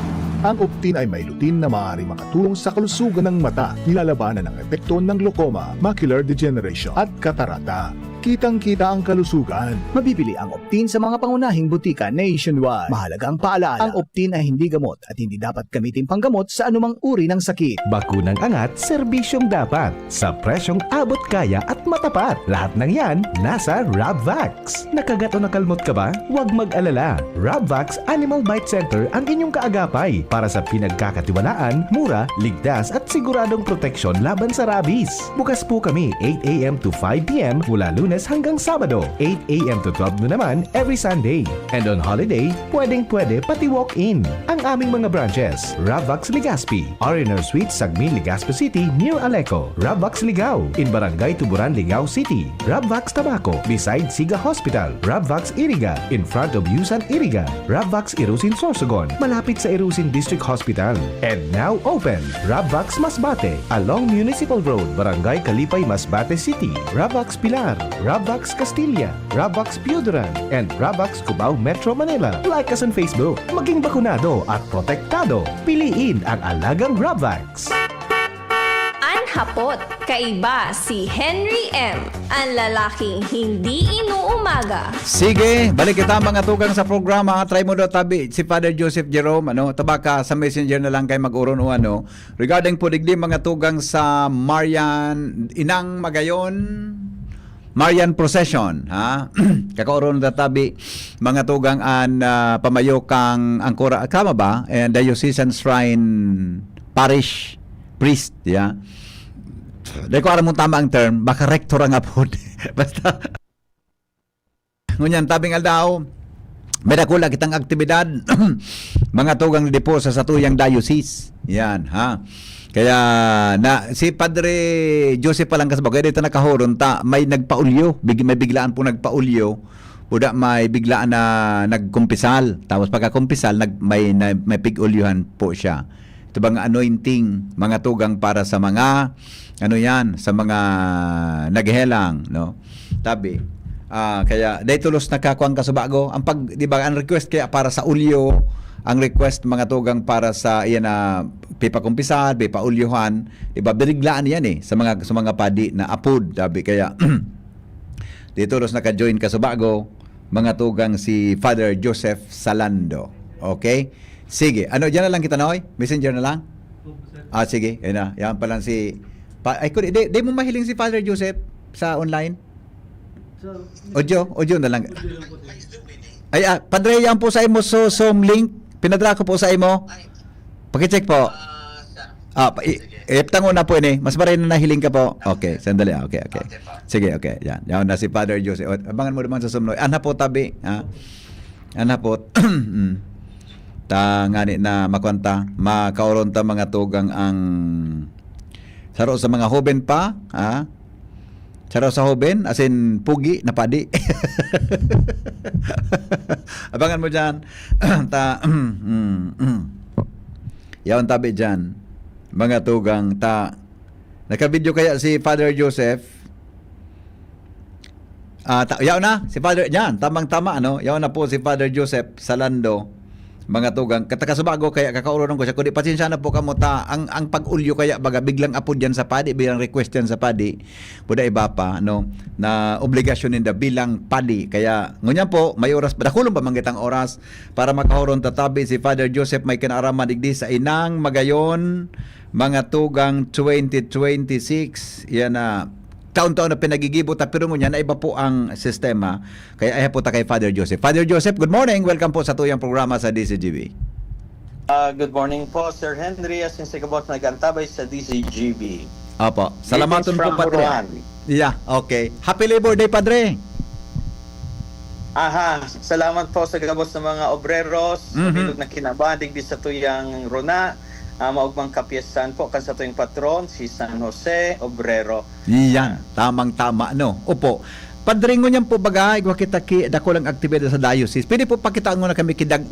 Ang Optin ay may lutin na maaari makatulong sa kalusugan ng mata, nilalabanan ang epekto ng glaucoma, macular degeneration at katarata. kitang-kita ang kalusugan. Mabibili ang Optin sa mga pangunahing butika nationwide. Mahalagang paalala, ang Optin ay hindi gamot at hindi dapat gamitin panggamot sa anumang uri ng sakit. Bakunang angat, serbisyong dapat. Sa presyong abot kaya at matapat. Lahat ng yan, nasa Rabvax. Nakagat o nakalmot ka ba? Huwag mag-alala. Rabvax Animal Bite Center ang inyong kaagapay para sa pinagkakatiwalaan, mura, ligtas at siguradong proteksyon laban sa rabies. Bukas po kami 8 a.m. to 5 p.m. mula Lunes hanggang Sabado, 8 a.m. to 12 noon naman every Sunday. And on holiday, pwedeng-pwede pati walk-in. Ang aming mga branches, Rabvax Legazpi, R&R Suite, Sagmin, Legazpi City, near Aleco. Rabvax Ligao, in Barangay Tuburan, Ligao City. Rabvax Tabaco, beside Siga Hospital. Rabvax Iriga, in front of Yusan Iriga. Rabvax Irusin Sorsogon, malapit sa Irusin District Hospital. And now open, Rabvax Masbate, along Municipal Road, Barangay Kalipay, Masbate City. Rabvax Pilar, Rabvax Castilla, Rabvax Piuduran, and Rabvax Cubao Metro Manila. Like us on Facebook. Maging bakunado at protektado. Piliin ang alagang Rabvax. Anhapot, kaiba si Henry M. Ang lalaking hindi inuumaga. Sige, balik kita mga tugang sa programa. Try mo daw tabi si Father Joseph Jerome, tabaka sa messenger na lang kay mag-uron o regarding po digdi mga tugang sa Marian Inang Magayon Marian Procession, ha? Kakauron na tabi mga tugang an pamayo kang angkora, kama ba? And Diocesan Shrine Parish Priest, yeah. Dahil ko alam mong tama ang term, baka rektor ang apod. Basta. Ngunyan, tabing aldaw, may nakula kitang aktibidad, mga tugang depo sa satuyang diocese. Yan, ha? Kaya, si Padre Joseph palang kasabag, kaya dito nakahoron, may nagpaulyo, may biglaan po nagpaulyo, Buda may biglaan na nagkumpisal. Tapos pagkakumpisal, may pig-ulyuhan po siya. Ito bang anointing, mga tugang para sa mga sa mga naghelang, no? Tabi. Kaya dahil tulos nakakuang kasubago, ang di ba ang request kaya para sa ulyo, ang request mga tugang para sa iyan na pipakumpisal, pipaulyuhan, iba biniglaan yan sa mga padi na apod, tabi. Kaya dito tulos naka-join kasubago, mga tugang si Father Joseph Salando. Okay? Sige, diyan na lang kita noy? Messenger na lang? Sige, yan na. Yan pa lang si di mo mahiling si Father Joseph sa online? Audio na lang. Padre, yan po sa imo Zoom link. Pinadala ko po sa imo. Paki-check po. Iptango na po ini. Mas maray na nahiling ka po. Okay, sandali. Okay. Sige, okay. Yan. Yan na si Father Joseph. Abangan mo naman sa Zoom. Ana po tabi. Ana po. Ngani na makwanta, makauron ta mga tugang ang saro sa mga hoben pa, saro sa hoben, as in pugi na padi. Abangan mo dyan. Yawan tabi dyan, mga tugang, nakabidyo kaya si Father Joseph. Yaw na, si Father, yan, tamang-tama, yaw na po si Father Joseph Salando, mga tugang, katakasubago kaya kakauronon ko siya, kundi pasensya na po kamo ang pag-ulyo kaya baga biglang apod yan sa padi, bilang request yan sa padi, buda iba pa, na obligasyon ninda bilang padi, kaya ngunyan po, may oras, dakulong ba manggitang oras, para makauron tatabi si Father Joseph may kinaaraman digdi sa Inang Magayon, mga tugang 2026, yan na, taon-taon na pinagigibot pero ngunyan na iba po ang sistema. Kaya ay po ta kay Father Joseph. Father Joseph, good morning. Welcome po sa tuyang programa sa DCGB. Good morning po, Sir Henry. As in sigabot nag-antabay sa DCGB. Opo. Salamaton po, Padre. Yeah, okay. Happy Labor Day, Padre. Salamat po sa gabos ng mga obreros. Bilog na kinabandig di sa tuyang Rona. Maugmang kapiyasan po kan sa tuwing patron si San Jose Obrero. Yan, tamang-tama Opo. Padre ngo niyan po bagay, kita dako lang aktibidad sa diocese. Pwede po pakitaan mo na kami kidag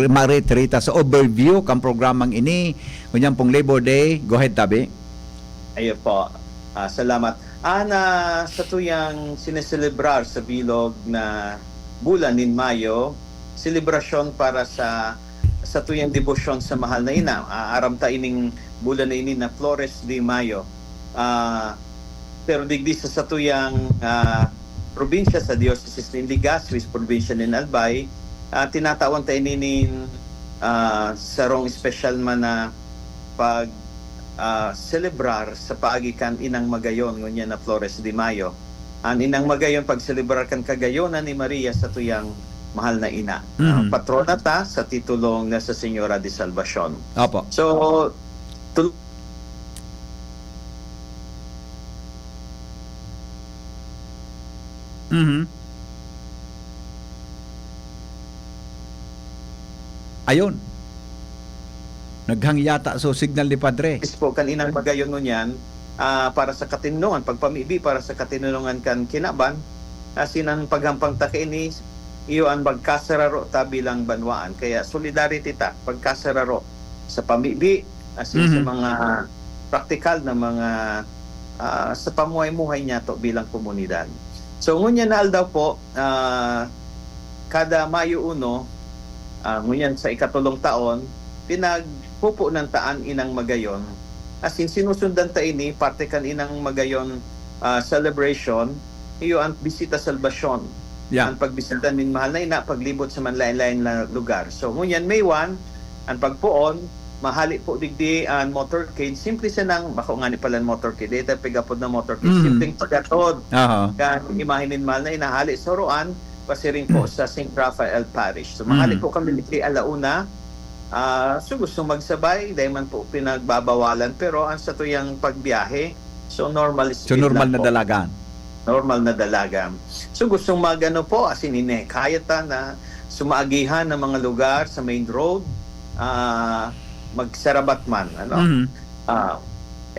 maritrita sa overview kang programang ini. Ngunyan pong Labor Day. Go ahead, tabi. Ayo po. Salamat. Sa tuyang sineselebrar sa bilog na bulan nin Mayo, selebrasyon para sa tuyang debosyon sa mahal na ina. Aram ta ining bulan na ini na Flores de Mayo. pero digdi sa satuyang probinsya sa Diocese ni Legazpi, probinsya ni Albay, tinatawan tayo ninin sarong special man na pag celebrar sa paagikan Inang Magayon ngunya na Flores de Mayo. Ang Inang Magayon pag celebrar kan kagayonan ni Maria sa tuyang mahal na ina. Patrona ta sa titulong na sa Señora de Salvacion. Opo. So Ayun. Naghang yata so signal ni Padre. po kan Inang Magayon ngunyan para sa katinungan, pagpamibi para sa katinungan kan kinaban, asinan paghampang ta kaini iyo ang pagkasararo ta bilang banwaan. Kaya solidarity ta, pagkasararo sa pamibi, asin sa mga praktikal na mga sa pamuhay-muhay niya to bilang komunidad. So ngunyan na aldaw po, kada Mayo 1, ngunyan sa ikatulong taon, pinagpupo ng taan Inang Magayon. Asin sinusundan ta ini, parte kan Inang Magayon celebration, iyo ang bisita Salvacion. Ang pagbisita min mahal na ina, paglibot sa manlain-lain na lugar. So ngunyan May 1, ang pagpuon, mahali po digdi ang motorcade. Simple sa nang, bako nga ni pala motorcade, dito pigapod na motorcade. Simpleng pagatod. Kan imahinin mahal na ina, hali soroan, pasiring po sa St. Raphael Parish. So mahali po kami digdi alauna. So gusto magsabay, dahil man po pinagbabawalan, pero ang sa tuyang pagbiyahe, so normal na dalagan. Normal na dalaga. So gustong magano po, asin kaya ta na sumaagihan ng mga lugar sa main road, magsarabat man.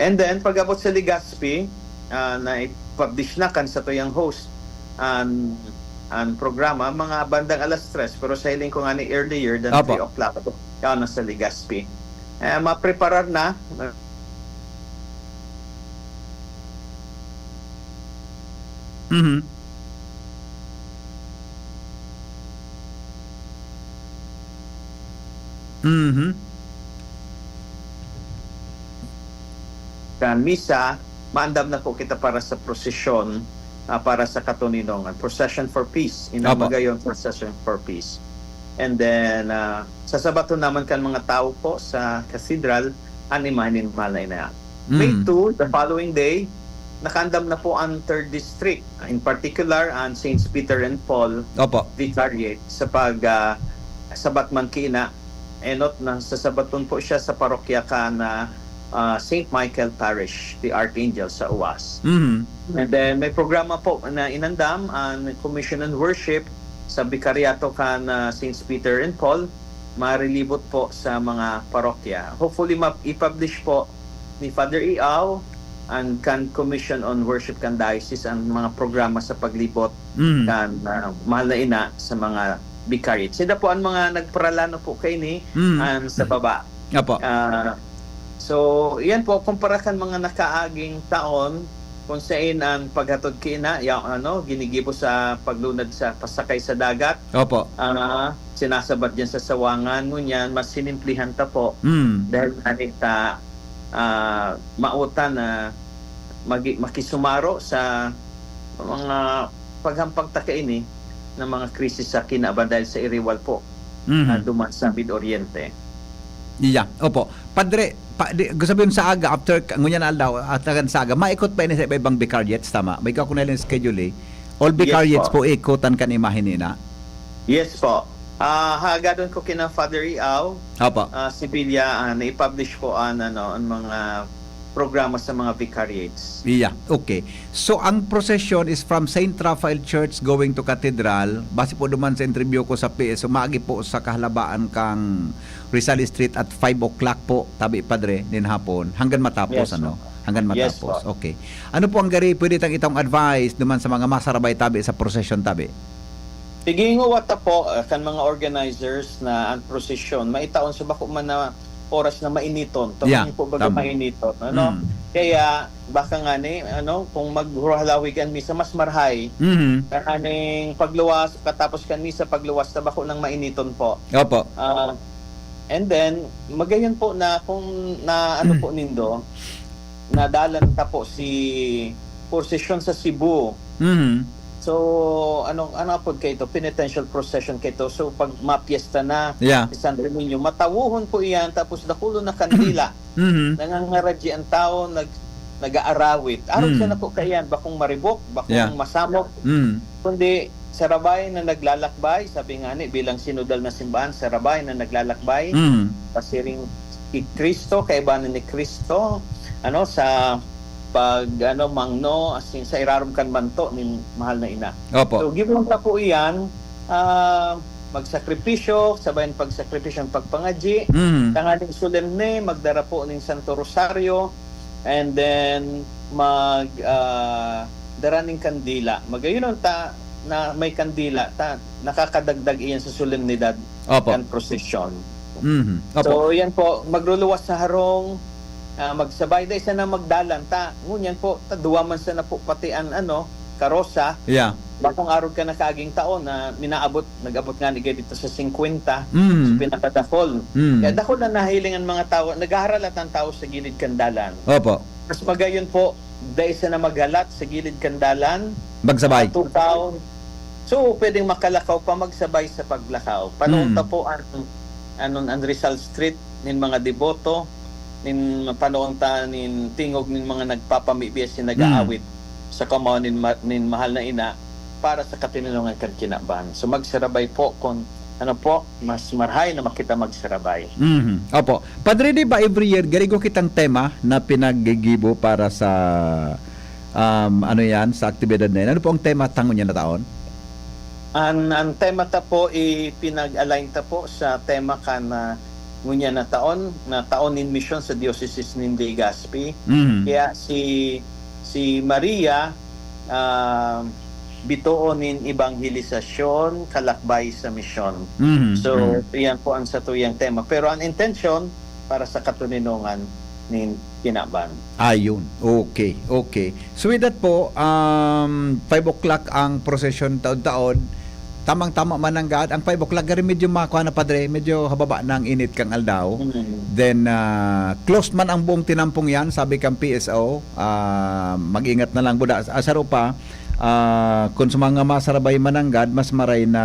And then, pag-abot sa Legazpi, na i-publish na kan sa tuyang host ang programa, mga bandang 3:00, pero sa hiling ko nga ni earlier than 3 o'clock, na sa Legazpi. Mapreparar na, kan misa, maandam na po kita para sa prosesyon, para sa katuninongan. Procession for Peace. Inang Magayon Procession for Peace. And then, sa Sabato naman kan mga tao po sa cathedral, animahin mahal na ina. May 2, the following day, nakaandam na po ang 3rd District, in particular ang St. Peter and Paul Vicariate sa sabat man kina, enot na sa sabaton po siya sa parokya ka na St. Michael Parish, the Archangel sa UAS. And then may programa po na inandam ang Commission on Worship sa Vicariato ka na St. Peter and Paul, marilibot po sa mga parokya. Hopefully i-publish po ni Father Iao and kan Commission on Worship kan Diocese ang mga programa sa paglibot kan mahal na ina sa mga vicariate. Sila po ang mga nagparalano po kay ni sa baba. So, yan po, kumpara kan mga nakaaging taon kung saan ang paghatod kina, ginigibo sa paglunad sa pasakay sa dagat. Sinasabat dyan sa sawangan, ngunyan, mas sinimplihan ta po dahil anita mautan na makisumaro sa mga paghampang takaini ng mga krisis sa kinaban dahil sa iriwal po na duman sa Mid-Oriente. Opo. Padre, gusto sabihin sa aga, after ngunyan aldaw, after sa aga, maikot pa ini sa ibang vicariates, tama? May kakunay schedule All vicariates po ikotan kan imahin nina? Yes po. Hagadon ko kina Father Iao, Sibilia, na i-publish po ang mga programa sa mga vicariates. Okay. So, ang procession is from St. Raphael Church going to Cathedral. Base po duman sa interview ko sa PS, sumagi po sa kahalabaan kang Rizal Street at 5 o'clock po, tabi Padre, din hapon, hanggang matapos, Hanggang matapos. Okay. Ano po ang gari, pwede itong advice duman sa mga masarabay tabi sa procession tabi? Tigingo wata po kan mga organizers na ang procession maitaon sa bako man na oras na mainiton. Po baga mainiton, Kaya baka nga ni kung maghurahalawi kan misa mas marhay. Kaning pagluwas katapos kan misa pagluwas ta bako nang mainiton po. And then magayon po na kung na po nindo nadalan ta po si procession sa Cebu. Mhm. So, ano po kayo ito? Penitential procession kayo ito. So, pag mapiesta na, Yeah. sa San Domingo, matawuhon po iyan, tapos dakulo na kandila. Mhm. Nangangaradji ang tao, nag-aarawit. Aron Mm. siya na po kayan, bakong maribok, bakong Yeah. masamok. Mhm. Kundi, sarabay na naglalakbay, sabi nga ni, bilang sinodal na simbahan, sarabay na naglalakbay, Mhm. pasiring ni Kristo, kaibanan ni Kristo, sa pag mangno as in, sa irarom kan manto ni mahal na ina. Opo. So given ta po iyan, magsakripisyo, sabayan pagsakripisyo ang pagpangadji, Mhm. tanganing solemne, magdara po ning Santo Rosario, and then dara ning kandila. Magayunon ta na may kandila, nakakadagdag iyan sa solemnidad Opo. kan prosesyon. Mhm. Opo. So yan po, magluluwas sa harong, magsabay da isa na magdalan ta. Ngunyan po, duwaman sa na po pati ang karosa. Yeah. Bakong araw ka na kaaging taon na nag-abot nga ni dito sa 50, Mm. sa pinakadakol. Mm. Kaya dakol na nahiling ang mga tao, nag-aaralat ang tao sa gilid kandalan. Opo. Mas magayon po, dahil isa na maghalat sa gilid kandalan, Magsabay. tukaw. So, pwedeng makalakaw pa magsabay sa paglakaw. Panunta po ang Rizal Street nin mga deboto, nin panunta nin tingog nin mga nagpapamibiyas sin nag-aawit sa kamaw nin mahal na ina para sa katinungan kan kinaban. So magsarabay po kung mas marhay na makita magsarabay. Mhm. Opo. Padre, di ba every year garigo kitang tema na pinaggigibo para sa sa aktibidad na yan? Ano po ang tema tangon niya na taon? Ang tema ta po pinag-align ta po sa tema kan ngunya na taon in mission sa Diocese nin Legazpi. Mhm. Kaya si Maria bituon nin ebanghelisasyon kalakbay sa misyon. Mhm. So iyan po ang satuyang tema, pero ang intention para sa katuninungan nin kinaban. Ayun. Okay. So with that po, 5 o'clock ang procession taon-taon. Tamang-tama man ang God. Ang 5 o'clock gari medyo makuha na, Padre. Medyo hababa ng init kang aldaw. Then, closed man ang buong tinampong yan. Sabi kang PSO. Mag-ingat na lang. Buda. Asaro pa, kung sa mga masarabay man ang God, mas maray na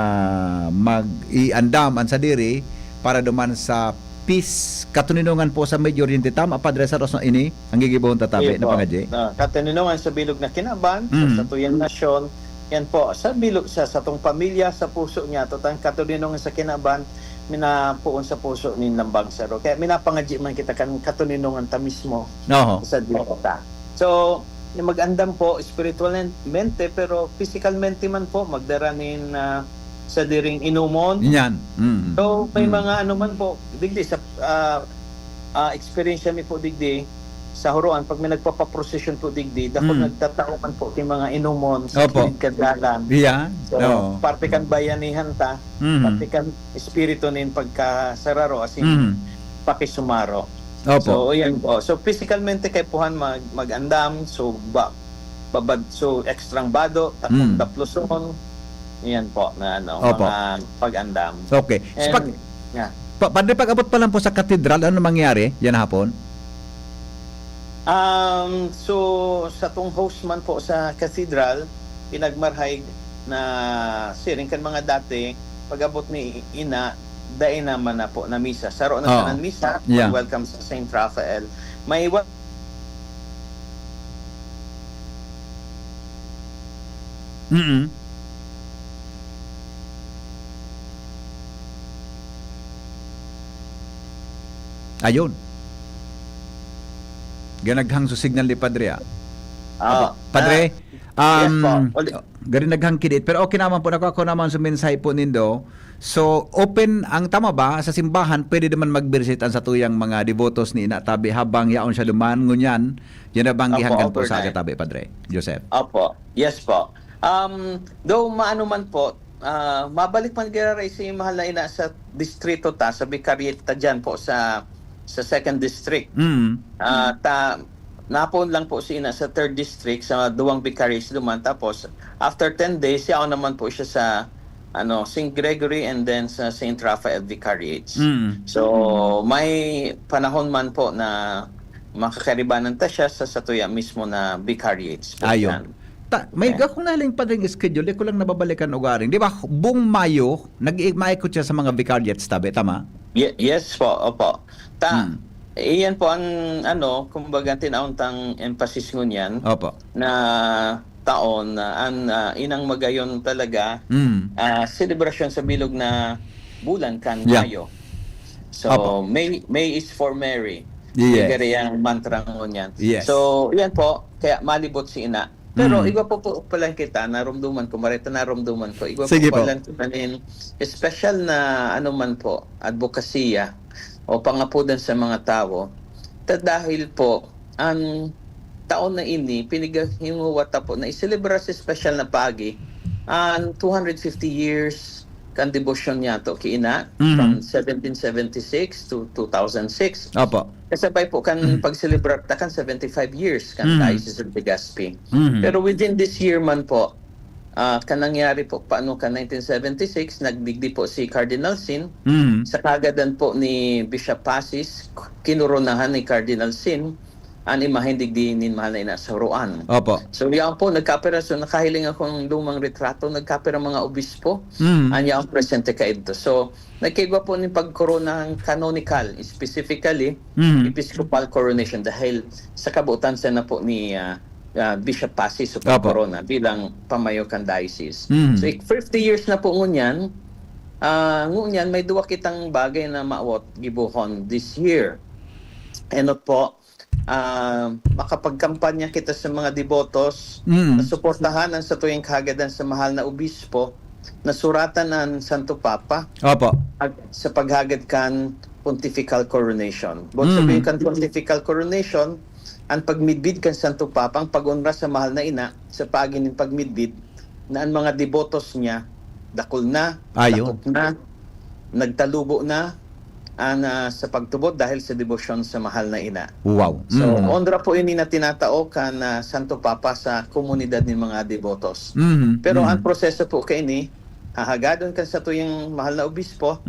mag-iandam ang sadiri para duman sa peace katuninungan po sa Medyo Oriente. Tama, Padre, sa Rosno ini, ang gigibahon tatabi na pangadji. Katuninungan sa bilog na kinaban, sa satuyang nasyon, yan po, sa bilog sa satong pamilya, sa puso niya, totang katuninungan sa kinaban, minapuon sa puso ni Lambang Saro. Kaya minapangadji man kita kan katuninungan ta mismo sa Diyota. So, yung mag-andam po, spiritualmente, pero physicalmente man po, magdaranin sa diring inumon. Yan. So, may mga man po, digdi, sa experience mi po digdi, sa Huruan, pag may nagpapaprosesyon po digdi, dako nagtatauman po yung mga inumon sa kilid kadalan. Yan. So, parte kan bayanihan ta, parte kan espiritu nin pagkasararo, as in, pakisumaro. So, yan po. So, physicalmente kay puhan mag-andam, so, so ekstrang bado, takong dapluson, yan po, na mga pag-andam. Okay. And, Padre, pag-abot pa lang po sa katedral, ano mangyari yan hapon? So sa tong host man po sa cathedral, pinagmarhay na siring kan mga dati, pag-abot ni ina, dain naman na po na misa. Saro na sa misa, welcome sa St. Raphael. May Ayun. Ganaghang so signal ni Padre. Padre, ganaghang kidit. Pero okay naman po, ako naman sa mensahe po nindo. So, open ang tama ba sa simbahan, pwede naman mag-visit ang satuyang mga devotos ni Inatabi habang yaon siya duman ngunyan. Yan na bang gihanggan po sa Katabi, Padre Joseph? Opo. Yes po. Though maano man po, mabalik man gira sa mahal na ina sa distrito ta, sa Vicariate ta dyan po sa 2nd District. Napon lang po si ina sa 3rd District sa duwang vicariates duman. Tapos, after 10 days, siya naman po siya sa St. Gregory and then sa St. Raphael Vicariates. So, may panahon man po na makakaribanan ta siya sa satuya mismo na vicariates. Ayon. May akong naling pa rin schedule, ko lang nababalikan ugaring. Di ba, buong Mayo, nag-maikot siya sa mga vicariates, tabi, tama? Yes po, opo. Iyan po ang kumbaga tinauntang emphasis ngunyan Opo. na taon na inang magayon talaga celebration sa bilog na bulan kan Mayo. So May is for Mary. Yes. Ang mantra ngunyan. Yes. So iyan po, kaya malibot si ina. Pero igwa po palang kita, narumduman ko, marita narumduman ko. Igwa Sige po palang kita special na man po, advokasya o pangapudan sa mga tao. Dahil po, ang taon na ini, pinigahinguwata po na iselebra sa special na pagi ang 250 years kan devotion niya to kiina from 1776 to 2006. Opo. Kasabay po kan pag-celebrate kan 75 years kan Diocese of Legazpi. Pero within this year man po, kan nangyari po paano kan 1976, nagdigdi po si Cardinal Sin sa kagadan po ni Bishop Pacis, kinuronahan ni Cardinal Sin ang imahindigdi ni mahal na ina sa Roan. Opo. So yan po, nagkapira, so nakahiling akong lumang retrato, nagkapira mga obispo, anya ang presente ka ito. So, nagkigwa po ng pagkorona canonical, specifically, episcopal coronation, dahil sa kabutan sa na po ni Bishop Pacis sa pagkorona bilang pamayokan diocese. So, 50 years na po ngunyan, may duwa kitang bagay na maawat gibuhon this year. Enot po, makapagkampanya kita sa mga devotos na suportahan ang sa tuyong kagadan sa mahal na obispo na suratan ng Santo Papa sa paghagad kan pontifical coronation. Bukod sabihin kan pontifical coronation, ang pagmidbid kan Santo Papa, ang pag-unra sa mahal na ina sa pagin ng pagmidbid na ang mga devotos niya dakol na, dakop na, nagtalubo na, sa pagtubot dahil sa debosyon sa mahal na ina. Wow. So, ondra po ini na tinatao kan Santo Papa sa komunidad ng mga devotos. Pero ang proseso po kay ini, hahagadon kan sa tuyong mahal na obispo,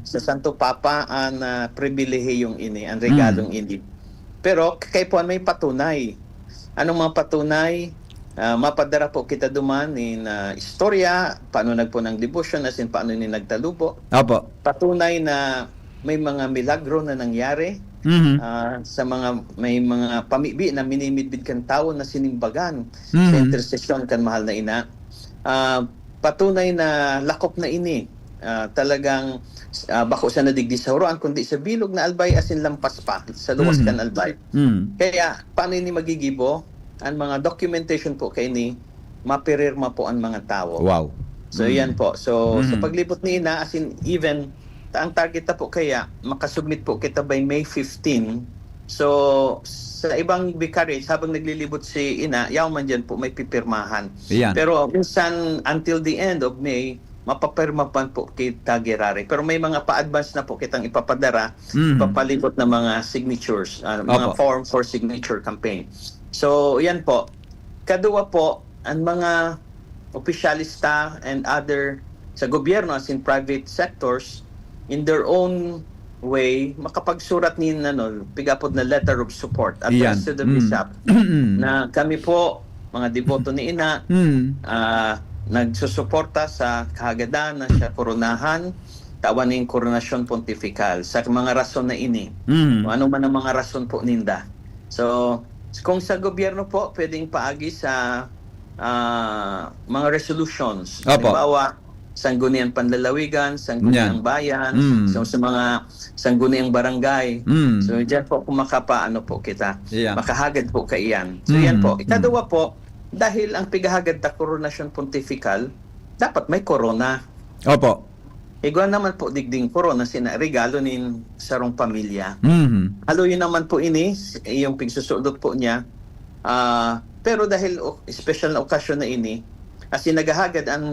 sa Santo Papa ang pribilehiyong ini, ang regalong ini. Pero kay po may patunay. Anong mga patunay? Mapadara po kita duman in istorya, paano nagpo ng devotion, as in paano ni nagtalubo. Opo. Patunay na may mga milagro na nangyari sa may mga pamibi na minimidbid kan tao na sinimbagan sa intercession kan mahal na ina. Patunay na lakop na ini talagang bako sa nadigdi sa huroan kundi sa bilog na albay asin lampas pa sa luwas kan albay. Kaya paano ini magigibo? Ang mga documentation po kay ni mapirirma po ang mga tao. Wow. So yan po. So sa paglibot ni ina asin even ang target na po kaya makasubmit po kita by May 15. So sa ibang vicariates habang naglilibot si ina, yaw man dyan po may pipirmahan. Yan. Pero minsan until the end of May, mapapirma pa po kita Gerare. Pero may mga pa-advance na po kitang ipapadara, ipapalibot na mga signatures, mga form for signature campaign. So yan po. Kadua po, ang mga opisyalista and other sa gobyerno as in private sectors, in their own way, makapagsurat ni pigapod na letter of support at to the bishop na kami po, mga deboto ni ina, nagsusuporta sa kahagadan na siya koronahan, tawan ng koronasyon pontifical sa mga rason na ini. Ano man ang mga rason po ninda. So, kung sa gobyerno po, pwedeng paagi sa mga resolutions. Halimbawa, sangguniang panlalawigan, sangguniang bayan, so sa mga sangguniang barangay. So diyan po kung makapaano po kita, makahagad po kaiyan. So yan po. Ikadua po, dahil ang pigahagad ta koronasyon pontifical, dapat may corona. Opo. Igwa naman po digding corona sina regalo nin sarong pamilya. Halo yun naman po ini, yung pigsusudot po niya. Pero dahil special na okasyon na ini, as in nagahagad ang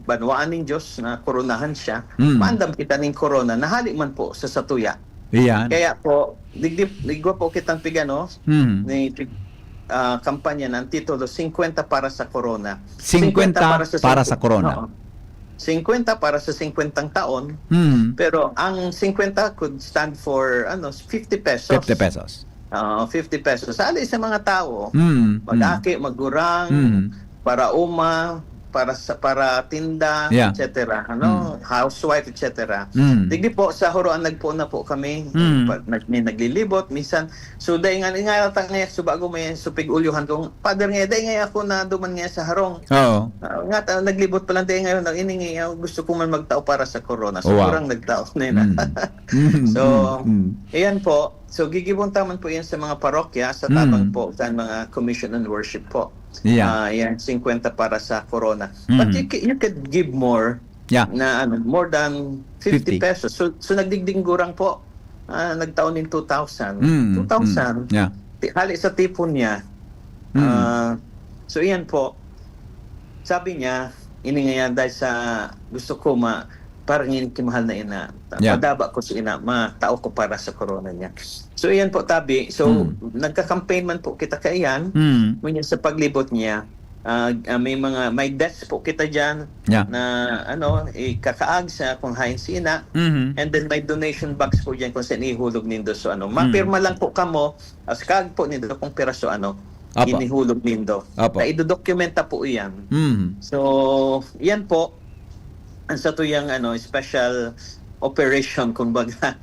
banwaan ng Diyos na koronahan siya, maandam kita ng corona, nahali man po sa satuya. Kaya po, digwa po kitang pigano, ni kampanya ng titulo, 50 para sa corona. 50 para sa corona. 50 para sa 50 taon, pero ang 50 could stand for 50 pesos. 50 pesos. 50 pesos. Sali sa mga tao. Mm. Mag-aki, maggurang, para para tinda, Yeah. etc. Housewife, etc. Mm. Digdi po sa Huroan nagpo na po kami. May naglilibot minsan. So dai nga ngayon subago may supig ulyuhan kong father nga dai nga ako na duman nga sa harong. Oo. Naglibot pa lang dai ngayon nang iningi gusto ko man magtao para sa corona. So Wow. kurang nagtao na yun. So ayan po. So gigibon taman po yan sa mga parokya sa tabang po sa mga commission and worship po. Yeah. Yan 50 para sa corona. But you could give more. Yeah. Na more than 50 pesos. So nagdigding gurang po. Nagtaon in 2,000. 2,000. Yeah. Hali sa tipon niya. So iyan po. Sabi niya, iningayan dahil sa gusto ko parang kimahal na ina. Yeah. Padaba ko sa ina, matao ko para sa corona niya. So iyan po tabi. So nagka-campaign man po kita kaiyan. Ngunyan sa paglibot niya. May desk po kita diyan na kakaag sa kung hain si ina. And then may donation box po diyan kung saan ihulog nindo so mapirma lang po kamo as kaag po nindo kung piraso inihulog nindo. Na idodokumenta po iyan. So iyan po ang sa tuyang special operation kumbaga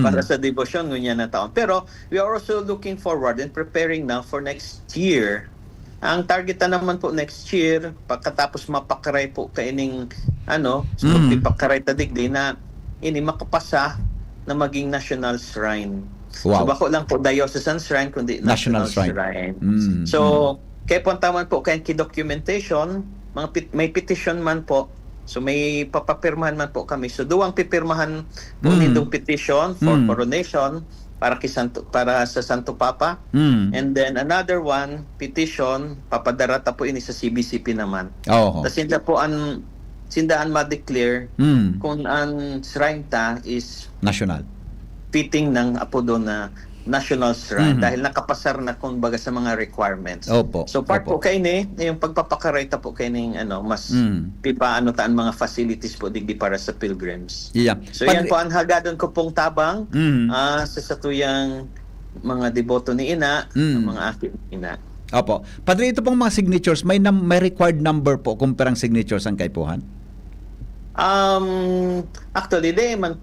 para sa devotion ngunyan na taon. Pero we are also looking forward and preparing now for next year. Ang target na naman po next year pagkatapos mapakaray po kaining pipakaray tadigdi na ini makapasa na maging national shrine. Wow. So bako lang po diocesan shrine kundi national shrine. So kay puntaman po kay documentation may petition man po. So may papapirmahan man po kami. So duwang pipirmahan po nitong petition for coronation para sa Santo Papa. And then another one petition papadarata po ini sa CBCP naman. Tas sindaan ma-declare kung ang shrine ta is national. Fitting ng apodo na national shrine dahil nakapasar na kumbaga sa mga requirements. So part po kay ni yung pagpapakarayta po kay ning mas taan mga facilities po digdi para sa pilgrims. Yeah. So yan po ang hagadon ko pong tabang sa satuyang mga deboto ni ina, mga akit ni ina. Opo. Padre, ito pong mga signatures, may required number po kung perang signatures ang kaipuhan? Actually, di man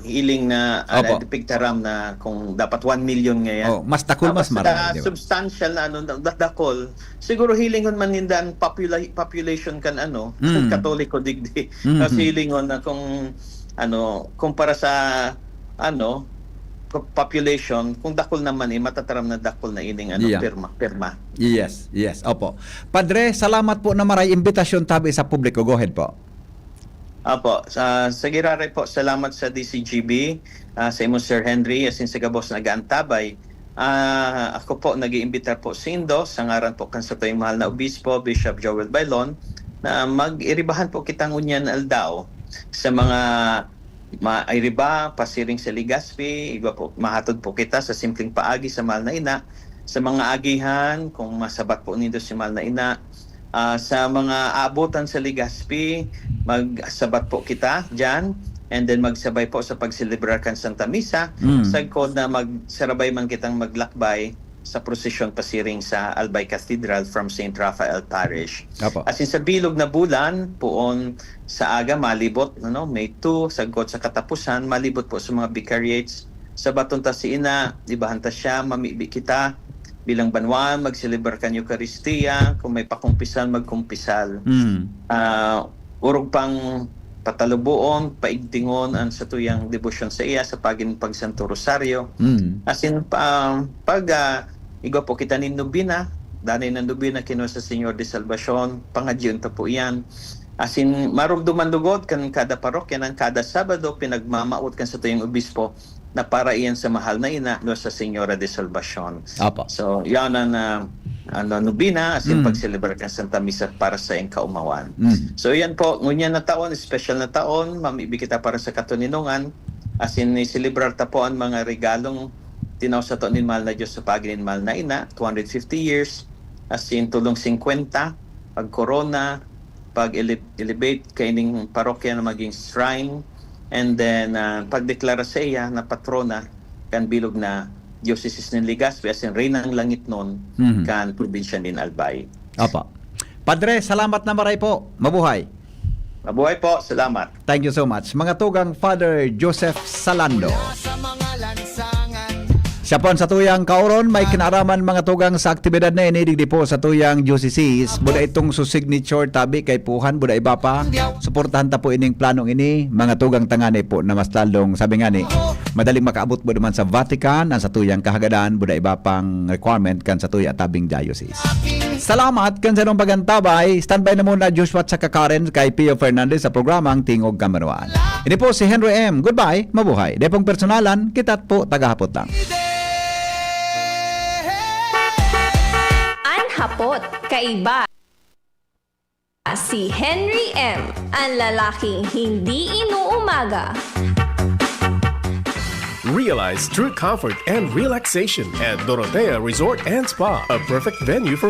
hiling na pigtaram na kung dapat 1 million ngayon. Mas dakol, mas marami. Substantial na dakol. Siguro hilingon man nindan population kan Katoliko digdi. Kasi hilingon na kung kumpara sa population, kung dakol naman matataram na dakol na ining pirma. Yes. Opo. Padre, salamat po na maray imbitasyon tabi sa publiko. Go ahead po. Apo, sa girare po, salamat sa DCGB, sa imo Sir Henry, asin sa gabos nagaantabay. Ako po nag-iimbitar po sindo sa ngaran po kan sa tuyong mahal na obispo, Bishop Joel Bailon, na mag-iribahan po kitang unyan aldao sa mga mairiba, pasiring sa Legazpi, iba po, mahatod po kita sa simpleng paagi sa mahal na ina, sa mga agihan, kung masabat po nindo si mahal na ina, sa mga abutan sa Legazpi, magsabat po kita dyan, and then magsabay po sa pagselebrar kan Santa Misa, sagkod na magsarabay man kitang maglakbay sa prosesyon pasiring sa Albay Cathedral from St. Raphael Parish. Asin sa bilog na bulan, poon sa aga malibot, May 2, sagkod sa katapusan, malibot po sa mga vicariates, sa batonta si ina, ibahanta siya, mamibi kita, bilang banwan, magselebrar kan Eucharistia, kung may pakumpisal, magkumpisal. Urog pang patalubuon, paigtingon ang satuyang debosyon sa iya sa pagsanto Rosario. Asin igwa po kita ni Nubina, danay ng Nubina kinuha sa Senyor de Salvacion, pangadyon ta po iyan. Asin marugduman lugod kan kada parokya ng kada Sabado, pinagmamaot kan sa tuyang obispo na para iyan sa mahal na ina no sa Senyora de Salvacion. So yan ang Nubina asin pagselebrar kan Santa Misa para sa iyang kaumawan. So yan po, ngunyan na taon, special na taon, mamibi kita para sa katuninungan, asin ni-celebrar ta po ang mga regalong tinaw sa taon ni mahal na Diyos sa paginin mahal na ina, 250 years, asin tulong 50, pag-corona, pag-elevate kaining parokya na maging shrine, and then pagdeklara sa iya na patrona kan bilog na Diocese ng Legazpi as in Reyna ng Langit noon kan probinsya nin Albay. Apa. Padre, salamat na maray po. Mabuhay. Mabuhay po, salamat. Thank you so much. Mga tugang Father Joseph Salando. Siya po sa tuyang kauron, may kinaraman mga tugang sa aktibidad na inidigdi po sa tuyang diocese. Buda itong signature tabi kay Puhan, buda iba pa. Suportahan ta po ining planong ini, mga tugang tangani po na mas lalong, sabi nga ni, madaling makaabot mo naman sa Vatican, ang sa tuyang kahagadan, buda iba pang requirement kan sa tuyang tabing diocese. Salamat kan sa nung pagantabay. Standby na muna Joshua at saka Karen kay Pio Fernandez sa programang Tingog Kamaruan. Ini po si Henry M. Goodbye, mabuhay. Depong personalan, kitat po tagahapot lang. Hapot, kaiba. Si Henry M., ang lalaking hindi inuumaga. Realize true comfort and relaxation at Dorotea Resort and Spa, a perfect venue for